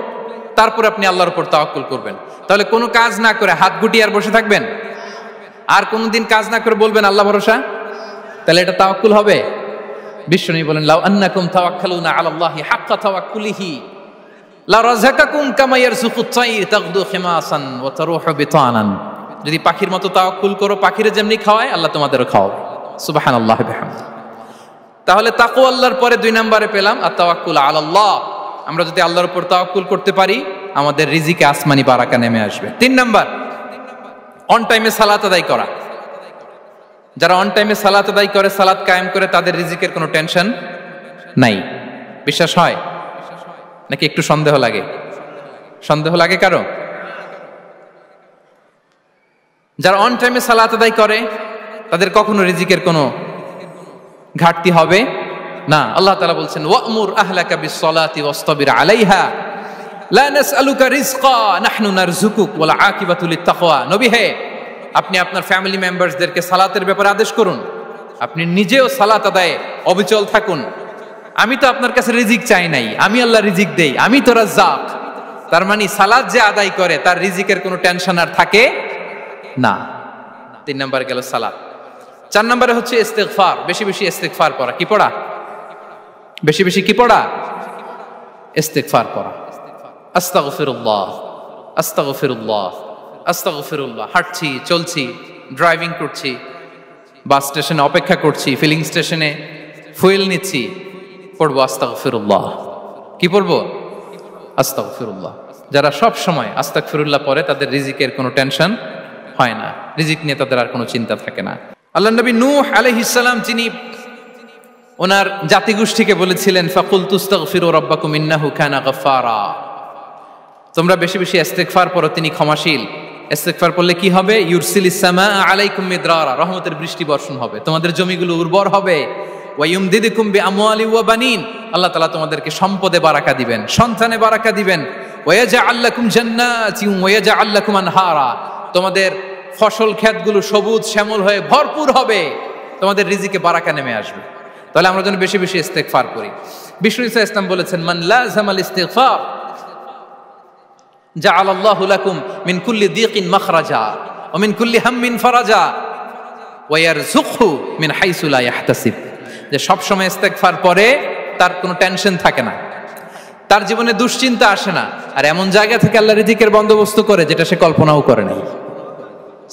তারপর আপনি আল্লাহর উপর তাওয়াক্কুল করবেন। তাহলে কোনো কাজ না করে হাত গুটিয়ে আর বসে থাকবেন, আর কোনোদিন কাজ না করে বলবেন আল্লাহ ভরসা, তাহলে এটা তাওয়াক্কুল হবে? বিশ্বনবী বলেন, লাউ আন্নাকুম তাওয়াক্কালুনা আলাল্লাহি হাক্কা তাওয়াক্কুলিহি লা রাযাকাকুম কামা ইয়ারযুকুত তাইর তাগদু খিমাসান ওয়া তারুহু বিতানান। যদি পাখির মতো তাওয়াক্কুল করো, পাখিরে যেমনি খাওয়ায় আল্লাহ তোমাদেরও খাওয়াবে। সুবহানাল্লাহ বিহামদিহি। তাহলে তাকওয়া আল্লাহর পরে 2 নম্বরে পেলাম আত-তাওয়াক্কুল আলাল্লাহ। আমরা যদি আল্লাহর উপর তাওয়াক্কুল করতে পারি, আমাদের রিজিকে আসমানি বারাকা নেমে আসবে। 3 নাম্বার, অন টাইমে সালাত আদায় করা। যারা অন টাইমে সালাত আদায় করে, সালাত কায়েম করে, তাদের রিজিকের কোনো টেনশন নাই। বিশ্বাস হয় নাকি একটু সন্দেহ লাগে? সন্দেহ লাগে কারো? যারা অন টাইমে সালাত আদায় করে তাদের কখনো রিজিকের কোনো ঘাটতি হবে না। আল্লাহ তাআলা বলছেন, ওয়া'মুর আহলাকা বিস-সালাতি ওয়াসতাবির আলাইহা লা নাসআলুকা রিজকা নাহনু নারযুকুক ওয়াল আকিবাতু লিত-তাকওয়া। নবী হে, আপনি আপনার ফ্যামিলি মেম্বারসদেরকে সালাতের ব্যাপারে আদেশ করুন, আপনি নিজেও সালাত আদায়ে অবিচল থাকুন। আমি তো আপনার কাছে রিজিক চাই নাই, আমি আল্লাহ রিজিক দেই, আমি তো রাজ্জাক। তার মানে সালাত যে আদায় করে তার রিজিকের কোনো টেনশন আর থাকে না। 3 নম্বরে গেল সালাত। 4 নম্বরে হচ্ছে ইস্তিগফার, বেশি বেশি ইস্তিগফার পড়া। কি পড়া? বেশি বেশি কি পড়া? ইস্তিগফার পড়া। আস্তাগফিরুল্লাহ, আস্তাগফিরুল্লাহ, আস্তাগফিরুল্লাহ। হাঁটছি, চলছি, ড্রাইভিং করছি, বাস স্টেশনে অপেক্ষা করছি, ফিলিং স্টেশনে ফুয়েল নিচ্ছি, পড়বো আস্তাগফিরুল্লাহ। কি পড়বো? আস্তাগফিরুল্লাহ। যারা সব সময় আস্তাগফিরুল্লাহ পড়ে তাদের রিজিকের কোনো টেনশন হয় না, রিজিক নিয়ে তাদের আর কোনো চিন্তা থাকে না। আল্লাহর নবী নূহ আলাইহিস সালাম, যিনি ওনার জাতিগোষ্ঠীকে বলেছিলেন, ফাকুলতু আস্তাগফিরু রাব্বাকুম ইন্নাহু কানা গাফফারা, তোমরা বেশি বেশি ইস্তিগফার পড়ো, তিনি ক্ষমাশীল। ইস্তিগফার পড়লে কি হবে? ইউরসিলিস সামাআ আলাইকুম মিদরারা, রহমতের বৃষ্টি বর্ষণ হবে, তোমাদের জমিগুলো উর্বর হবে। ওয়া ইউমদিদুকুম বিআমওয়ালি ওয়া বানিন, আল্লাহ তাআলা তোমাদেরকে সম্পদে বারাকা দিবেন, সন্তানে বারাকা দিবেন। ওয়া ইয়াজআল লাকুম জান্নাতিন ওয়া ইয়াজআল লাকুম আনহারা, তোমাদের ফসল ক্ষেতগুলো সবুজ শ্যামল হয়ে ভরপুর হবে, তোমাদের রিজিকে বারাকা নেমে আসবে। তাহলে আমরা যেন বেশি বেশি ইস্তিগফার করি। বিষ্ণু ঈসা ইসলাম বলেছেন, মান লাযামাল ইস্তিগফার জাআলাল্লাহু লাকুম মিন কুল্লি দিকিন মাখরাজা ওয়া মিন কুল্লি হাম্মিন ফারাজা ওয়া ইয়ারযুকহু মিন হাইসু লা ইয়াহতাসিব। যে সব সময় ইস্তিগফার পড়ে তার কোনো টেনশন থাকে না, তার জীবনে দুশ্চিন্তা আসে না, আর এমন জায়গা থেকে আল্লাহ রিজিকের বন্দোবস্ত করে যেটা সে কল্পনাও করে নাই।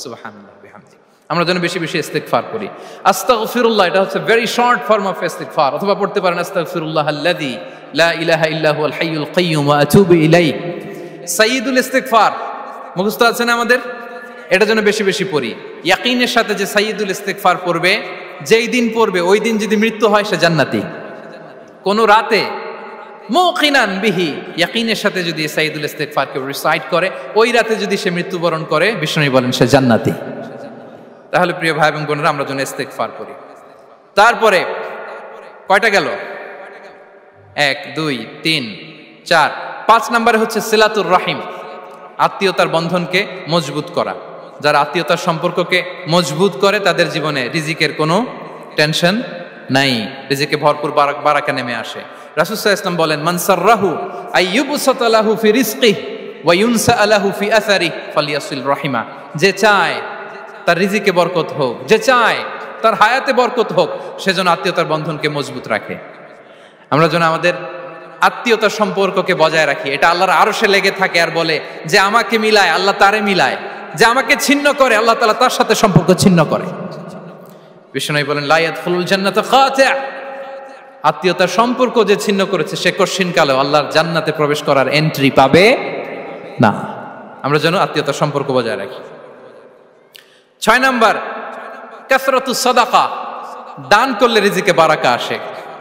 সুবহানাল্লাহ বিহামদিহি। আমরা যেন বেশি বেশি ইস্তিগফার করি। আস্তাগফিরুল্লাহ, এটা হচ্ছে ভেরি শর্ট ফর্ম অফ ইস্তিগফার। অথবা পড়তে পারেন আস্তাগফিরুল্লাহাল্লাযী লা ইলাহা ইল্লা হুয়াল হাইয়ুল কাইয়্যুম ওয়া আতুবু ইলাইহি। সাইয়্যিদুল ইস্তিগফার মুখস্থ আছে না আমাদের? এটা যেন বেশি বেশি পড়ি। ইয়াকিনের সাথে যে সাইয়্যিদুল ইস্তিগফার পড়বে, যেই দিন পড়বে ওই দিন যদি মৃত্যু হয় সে জান্নাতি। কোন রাতে মুকিনান বিহি, ইয়াকিনের সাথে যদি সাইয়্যিদুল ইস্তিগফারকে রিসাইট করে, ওই রাতে যদি সে মৃত্যুবরণ করে, বিষ্ণু বলেন সে জান্নাতি। তাহলে প্রিয় ভাই এবং বোনেরা, আমরা যেন ইস্তিগফার করি। তারপরে কয়টা গেল? 1 2 3 4 5 নম্বরে হচ্ছে সিলাতুর রাহিম, আত্মীয়তার বন্ধনকে মজবুত করা। যারা আত্মীয়তার সম্পর্ককে মজবুত করে তাদের জীবনে রিজিকের কোনো টেনশন নাই, রিজিকে ভরপুর বারাকা নেমে আসে। রাসূল সাল্লাল্লাহু আলাইহি ওয়াসাল্লাম বলেন, মান সাররাহু আইয়ুবসাতা লাহু ফি রিজকিহি ওয়া ইউনসা লাহু ফি আসারিহি ফালিয়াসিল রাহিমা। যে চায় তার রিজিকে বরকত হোক, যে চায় তার হায়াতে বরকত হোক, সেজন্য আত্মীয়তার বন্ধনকে মজবুত রাখে। আমরা যেন আমাদের আত্মীয়তার সম্পর্ককে বজায় রাখি। এটা আল্লাহর আরশে লেগে থাকে আর বলে যে আমাকে মিলায় আল্লাহ তারে মিলায়, যে আমাকে ছিন্ন করে আল্লাহ তাআলা তার সাথে সম্পর্ক ছিন্ন করে। বিষ্ণু বলেন লা ইয়াদখুলুল জান্নাতা খাতি', আত্মীয়তার সম্পর্ক যে ছিন্ন করেছে সে কশিনকালেও আল্লাহর জান্নাতে প্রবেশ করার এন্ট্রি পাবে না। আমরা যেন আত্মীয়তার সম্পর্ক বজায় রাখি। 6 নাম্বার, কাসরাতুস সাদাকা, দান করলে রিজিকে বারাকা আসে।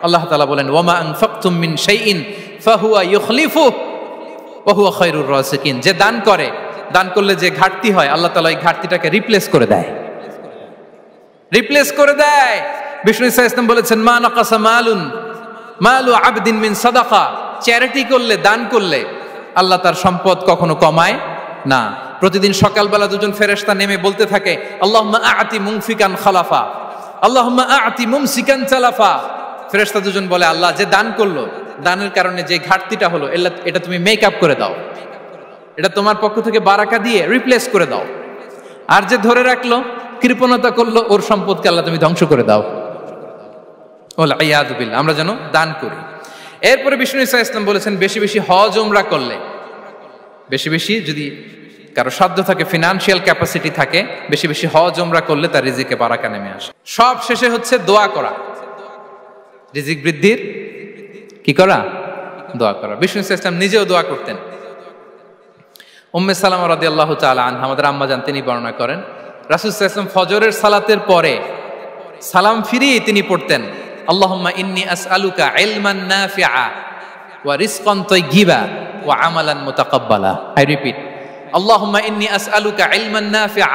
আল্লাহ তাআলা বলেন ওয়ামা আনফাকতুম মিন শাইইন ফাহুয়া ইউখলিফুহু ওয়া হুয়া খায়রুর রাযিকিন, যে দান করে, দান করলে যে ঘাটতি হয় আল্লাহ তাআলা এই ঘাটতিটাকে রিপ্লেস করে দেয়, রিপ্লেস করে দেয়। বিষ্ণু ইসা ইসলাম বলেছেন মা নাকাসা মালু আবদিন মিন সাদাকা, চ্যারিটি করলে, দান করলে আল্লাহ তার সম্পদ কখনো কমায় না। প্রতিদিন সকালবেলা দুজন ফেরেশতা নেমে বলতে থাকে আল্লাহুম্মা আ'তি মুনফিকান খালাফা, আল্লাহুম্মা আ'তি মুমসিকান চালাফা। ফেরেশতা দুজন বলে আল্লাহ, যে দান করলো, দানের কারণে যে ঘাটতিটা হলো এটা তুমি মেক আপ করে দাও, এটা তোমার পক্ষ থেকে বারাকা দিয়ে রিপ্লেস করে দাও। আর যে ধরে রাখলো, কৃপণতা করলো, ওর সম্পদকে আল্লাহ তুমি ধ্বংস করে দাও। ওয়াল ইয়াদু বিল্লাহ। আমরা যেন দান করি। এরপরে বিষ্ণু ইসা ইসলাম বলেছেন বেশি বেশি হজ উমরা করলে, বেশি বেশি যদি কারো সাধ্য থাকে, ফিনান্সিয়াল ক্যাপাসিটি থাকে, বেশি বেশি হজ উমরা করলে তার রিজিকে বারাকা নেমে আসে। সব শেষে হচ্ছে দোয়া করা, রিজিক বৃদ্ধির কি করা? দোয়া করা। বিষ্ণু ইসা ইসলাম নিজেও দোয়া করতেন। উম্মে সালামা রাদিয়াল্লাহু তাআলা আনহা, আমাদের আম্মা জান, তিনি বর্ণনা করেন রাসূল সাল্লাল্লাহু আলাইহি ওয়াসাল্লাম ফজরের সালাতের পরে সালাম ফিরিয়ে তিনি পড়তেন আল্লাহুম্মা ইন্নী আসআলুকা ইলমান নাফিআ ওয়া রিজকান তাইয়্যিবা ওয়া আমালান মুতাকাব্বালা। আই রিপিট, আল্লাহুম্মা ইন্নী আসআলুকা ইলমান নাফিআ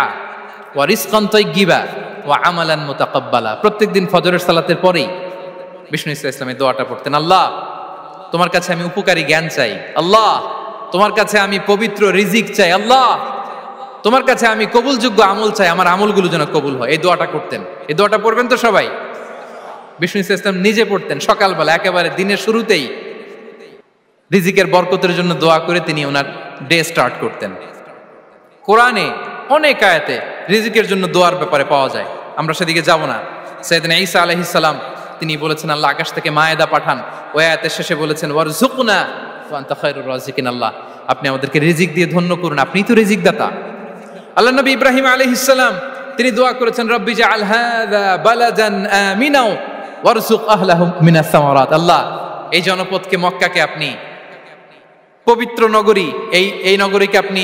ওয়া রিজকান তাইয়্যিবা ওয়া আমালান মুতাকাব্বালা। প্রত্যেকদিন ফজরের সালাতের পরেই বিষ্ণু ইসলাম এই দোয়াটা পড়তেন। আল্লাহ, তোমার কাছে আমি উপকারী জ্ঞান চাই। আল্লাহ, তোমার কাছে আমি পবিত্র রিজিক চাই। আল্লাহ, তোমার কাছে আমি কবুলযোগ্য আমল চাই, আমার আমলগুলো যেন কবুল হয়। এই দোয়াটা করতেন। এই দোয়াটা পড়বেন তো সবাই। বিষ্ণু ইসলাম নিজে পড়তেন সকালবেলা, একেবারে দিনের শুরুতেই রিজিকের বরকতের জন্য দোয়া করে তিনি ওনার ডে স্টার্ট করতেন। কোরআনে অনেক আয়াতে রিজিকের জন্য দোয়ার ব্যাপারে পাওয়া যায়, আমরা সেদিকে যাব না। সাইয়েদনা ঈসা আলাইহিস সালাম তিনি বলেছেন আল্লাহ আকাশ থেকে মায়েদা পাঠান, ওই আয়াতের শেষে বলেছেন ওয়ারযুকনা ওয়া আনতা খায়রুর রাযিকিন, আল্লাহ আপনি আমাদেরকে রিজিক দিয়ে ধন্য করুন, আপনিই তো রিজিক দাতা। আল্লাহ নবী ইব্রাহিম আলাইহিস সালাম তিনি দোয়া করেছেন রব্বি জাআল হাযা বালাদান আমিনা ওয়ারযুক আহলাহু মিনাস সামারাত, আল্লাহ এই জনপদকে, মক্কাকে আপনি পবিত্র নগরী, এই নগরীকে আপনি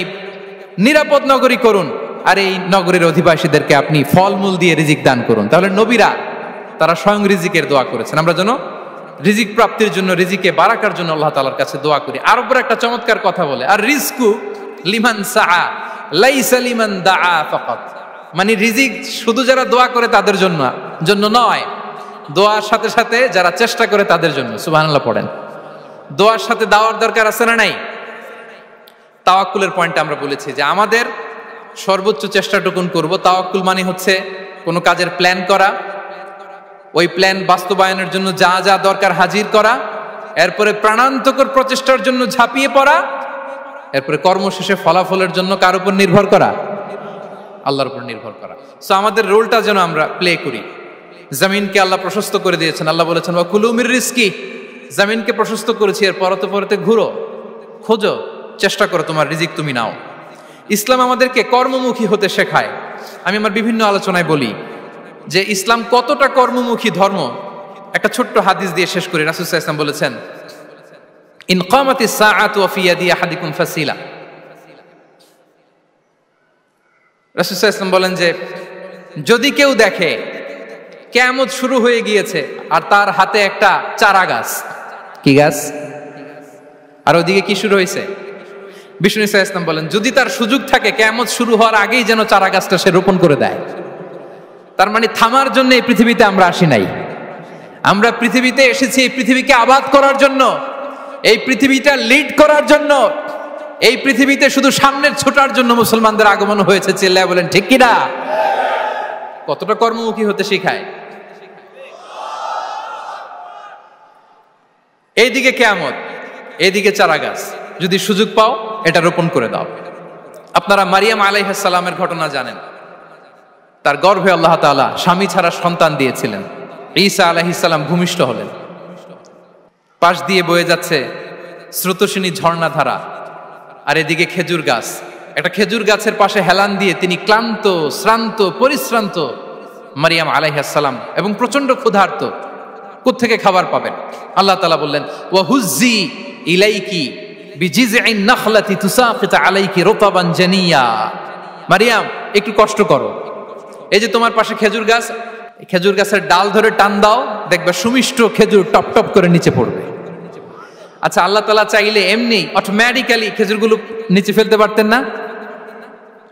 নিরাপদ নগরী করুন, আর এই নগরীর অধিবাসীদেরকে আপনি ফলমূল দিয়ে রিজিক দান করুন। তাহলে নবীরা তারা স্বয়ং রিজিকের দোয়া করেছেন। আমরা যেন রিজিক প্রাপ্তির জন্য, রিজিকে বারাকার জন্য আল্লাহ তাআলার কাছে দোয়া করি। আরবরা একটা চমৎকার কথা বলে, আর রিজকু লিমান সাআ লাইসা লিমান দাআ ফাকাত, মানে রিজিক শুধু যারা দোয়া করে তাদের জন্য নয়, দোয়ার সাথে সাথে যারা চেষ্টা করে তাদের জন্য। সুবহানাল্লাহ পড়েন। দোয়ার সাথে দাওয়ার দরকার আছে না নাই? তাওয়াক্কুলের পয়েন্টটা আমরা বলেছি যে আমাদের সর্বোচ্চ চেষ্টাটুকুন করব। তাওয়াক্কুল মানে হচ্ছে কোনো কাজের প্ল্যান করা, ওই প্ল্যান বাস্তবায়নের জন্য যা যা দরকার হাজির করা, এরপরে প্রাণান্তকর প্রচেষ্টার জন্য ঝাঁপিয়ে পড়া, এরপরে কর্মশেষে ফলাফলের জন্য কার উপর নির্ভর করা? আল্লাহর উপর নির্ভর করা। সো আমাদের রোলটা যেন আমরা প্লে করি। জমিনকে আল্লাহ প্রশস্ত করে দিয়েছেন, আল্লাহ বলেছেন ওয়া কুলু মির রিজকি, জমিনকে প্রশস্ত করেছি, এর পরতে পরতে ঘুরো, খোঁজো, চেষ্টা করো তোমার রিজিক তুমি নাও। ইসলাম আমাদেরকে কর্মমুখী হতে শেখায়। আমি আমার বিভিন্ন আলোচনায় বলি যে ইসলাম কতটা কর্মমুখী ধর্ম। একটা ছোট্ট হাদিস দিয়ে শেষ করি। রাসূল সাল্লাল্লাহু আলাইহি ওয়াসাল্লাম বলেছেন ইন কামাতিস সাআতু ওয়া ফি ইয়াদি আহাদিকুম ফাসিলা। রাসূল সাল্লাল্লাহু আলাইহি ওয়াসাল্লাম বলেন যে যদি কেউ দেখে কিয়ামত শুরু হয়ে গিয়েছে আর তার হাতে একটা চারা গাছ, কি গাছ? আর ওদিকে কি শুরু হয়েছে? বিষ্ণু ইসা ইসলাম বলেন যদি তার সুযোগ থাকে কিয়ামত শুরু হওয়ার আগেই যেন চারা গাছটা সে রোপণ করে দেয়। তার মানে থামার জন্য এই পৃথিবীতে আমরা আসি নাই। আমরা পৃথিবীতে এসেছি এই পৃথিবীকে আবাদ করার জন্য, এই পৃথিবীটা লিড করার জন্য। এই পৃথিবীতে শুধু সামনের ছোটার জন্য মুসলমানদের আগমন হয়েছে। চিল্লায় বলেন ঠিক কিনা? কতটা কর্মমুখী হতে শেখায়। এইদিকে কিয়ামত, এইদিকে চারা গাছ, যদি সুযোগ পাও এটা রোপণ করে দাও। আপনারা মারিয়াম আলাইহিস সালামের ঘটনা জানেন। তার গর্ভে আল্লাহ তাআলা স্বামী ছাড়া সন্তান দিয়েছিলেন। ঈসা আলাইহিস সালাম ভূমিষ্ঠ হলেন। পাশ দিয়ে বয়ে যাচ্ছে স্রোতস্বিনী ঝর্ণাধারা, আর এদিকে খেজুর গাছ। একটা খেজুর গাছের পাশে হেলান দিয়ে তিনি ক্লান্ত, শ্রান্ত, পরিশ্রান্ত মারিয়াম আলাইহিস সালাম, এবং প্রচন্ড ক্ষুধার্ত। কোত্থেকে খাবার পাবেন? আল্লাহ তাআলা বললেন, ওয়া হুজ্জি ইলাইকি বিজিযইন নাখলাতি তুসাকিত আলাইকি রুতাবান জানিয়া। মারিয়াম, একটু কষ্ট করো, এই যে তোমার পাশে খেজুর গাছ, খেজুর গাছের ডাল ধরে টান দাও, দেখবে সুমিষ্ট খেজুর টপ টপ করে নিচে পড়বে। আচ্ছা, আল্লাহ তাআলা চাইলে এমনি অটোমেটিক্যালি খেজুরগুলো নিচে ফেলতে পারতেন না?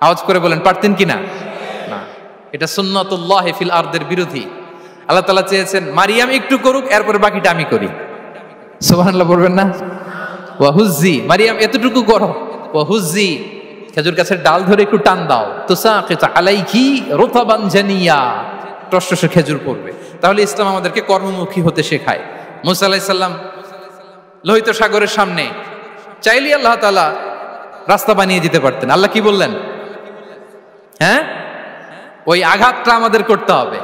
আওয়াজ করে বলেন, পারতেন কিনা? না, এটা সুন্নাতুল্লাহ ফিল আরদের বিরোধী। আল্লাহ তাআলা চেয়েছেন মারিয়াম একটু করুক, এরপরে বাকিটা আমি করি। সুবহানাল্লাহ বলবেন না? ওয়া হুজ্জি, মারিয়াম এতটুকু করো, ওয়া হুজ্জি, খেজুর গাছের ডাল ধরে একটু টান দাও, তুসাকিত আলাইকি রুতাবান জানিয়া, টসটসে খেজুর পড়বে। তাহলে ইসলাম আমাদেরকে কর্মমুখী হতে শেখায়। মুসা আলাইহিস সালাম লোহিত সাগরের সামনে চাইলে আল্লাহ তাআলা রাস্তা বানিয়ে দিতে পারতেন। আল্লাহ কি বললেন? হ্যাঁ, ওই আঘাতটা আমাদের করতে হবে,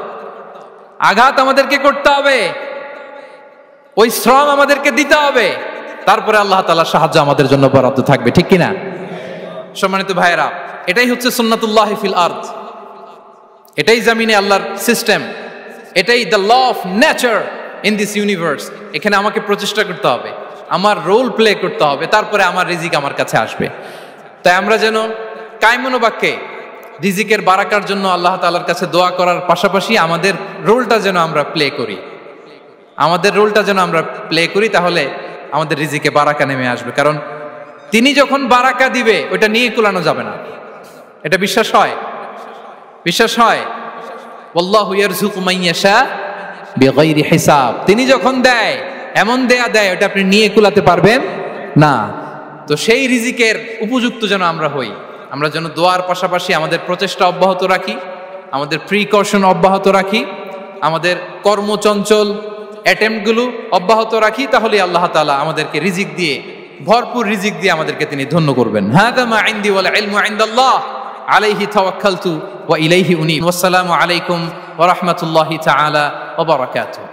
আঘাত আমাদেরকে করতে হবে, ওই শ্রম আমাদেরকে দিতে হবে, তারপরে আল্লাহ তাআলার সাহায্য আমাদের জন্য বরাদ্দ থাকবে, ঠিক কিনা? সম্মানিত ভাইয়েরা, এটাই হচ্ছে সুন্নাতুল্লাহ ফিল আরদ, এটাই জামিনে আল্লাহর সিস্টেম, এটাই the law of nature in this universe. এখানে আমাকে প্রচেষ্টা করতে হবে, আমার রোল প্লে করতে হবে, তারপরে আমার রিজিক আমার কাছে আসবে। তাই আমরা যেন কায়মনো বাক্যে রিজিকের বারাকার জন্য আল্লাহ তাআলার কাছে দোয়া করার পাশাপাশি আমাদের রোলটা যেন আমরা প্লে করি, আমাদের রোলটা যেন আমরা প্লে করি, তাহলে আমাদের রিজিকে বারাকা নেমে আসবে। কারণ তিনি যখন বারাকা দিবে ওটা নিয়ে কুলানো যাবে না। এটা বিশ্বাস হয়? বিশ্বাস হয়? ওয়াল্লাহু ইয়ারযুকু মান ইয়াশা বিগাইরি হিসাব। তিনি যখন দেয়, এমন দেয় ওটা আপনি নিয়ে কুলাতে পারবেন না। তো সেই রিজিকের উপযুক্ত যেন আমরা হই, আমরা যেন দোয়ার পাশাপাশি আমাদের প্রচেষ্টা অব্যাহত রাখি, আমাদের প্রিকশন অব্যাহত রাখি, আমাদের কর্মচঞ্চল অ্যাটেম্পটগুলো অব্যাহত রাখি, তাহলে আল্লাহ তাআলা আমাদেরকে রিজিক দিয়ে, ভরপুর রিজিক দিয়ে আমাদেরকে তিনি ধন্য করবেন। হাযা মা ইনদি ওয়াল ইলমু ইনদাল্লাহ আলাইহি তাওয়াক্কালতু ওয়া ইলাইহি উনীব। ওয়াসসালামু আলাইকুম ওয়া রাহমাতুল্লাহি তাআলা ওয়া বারাকাতুহু।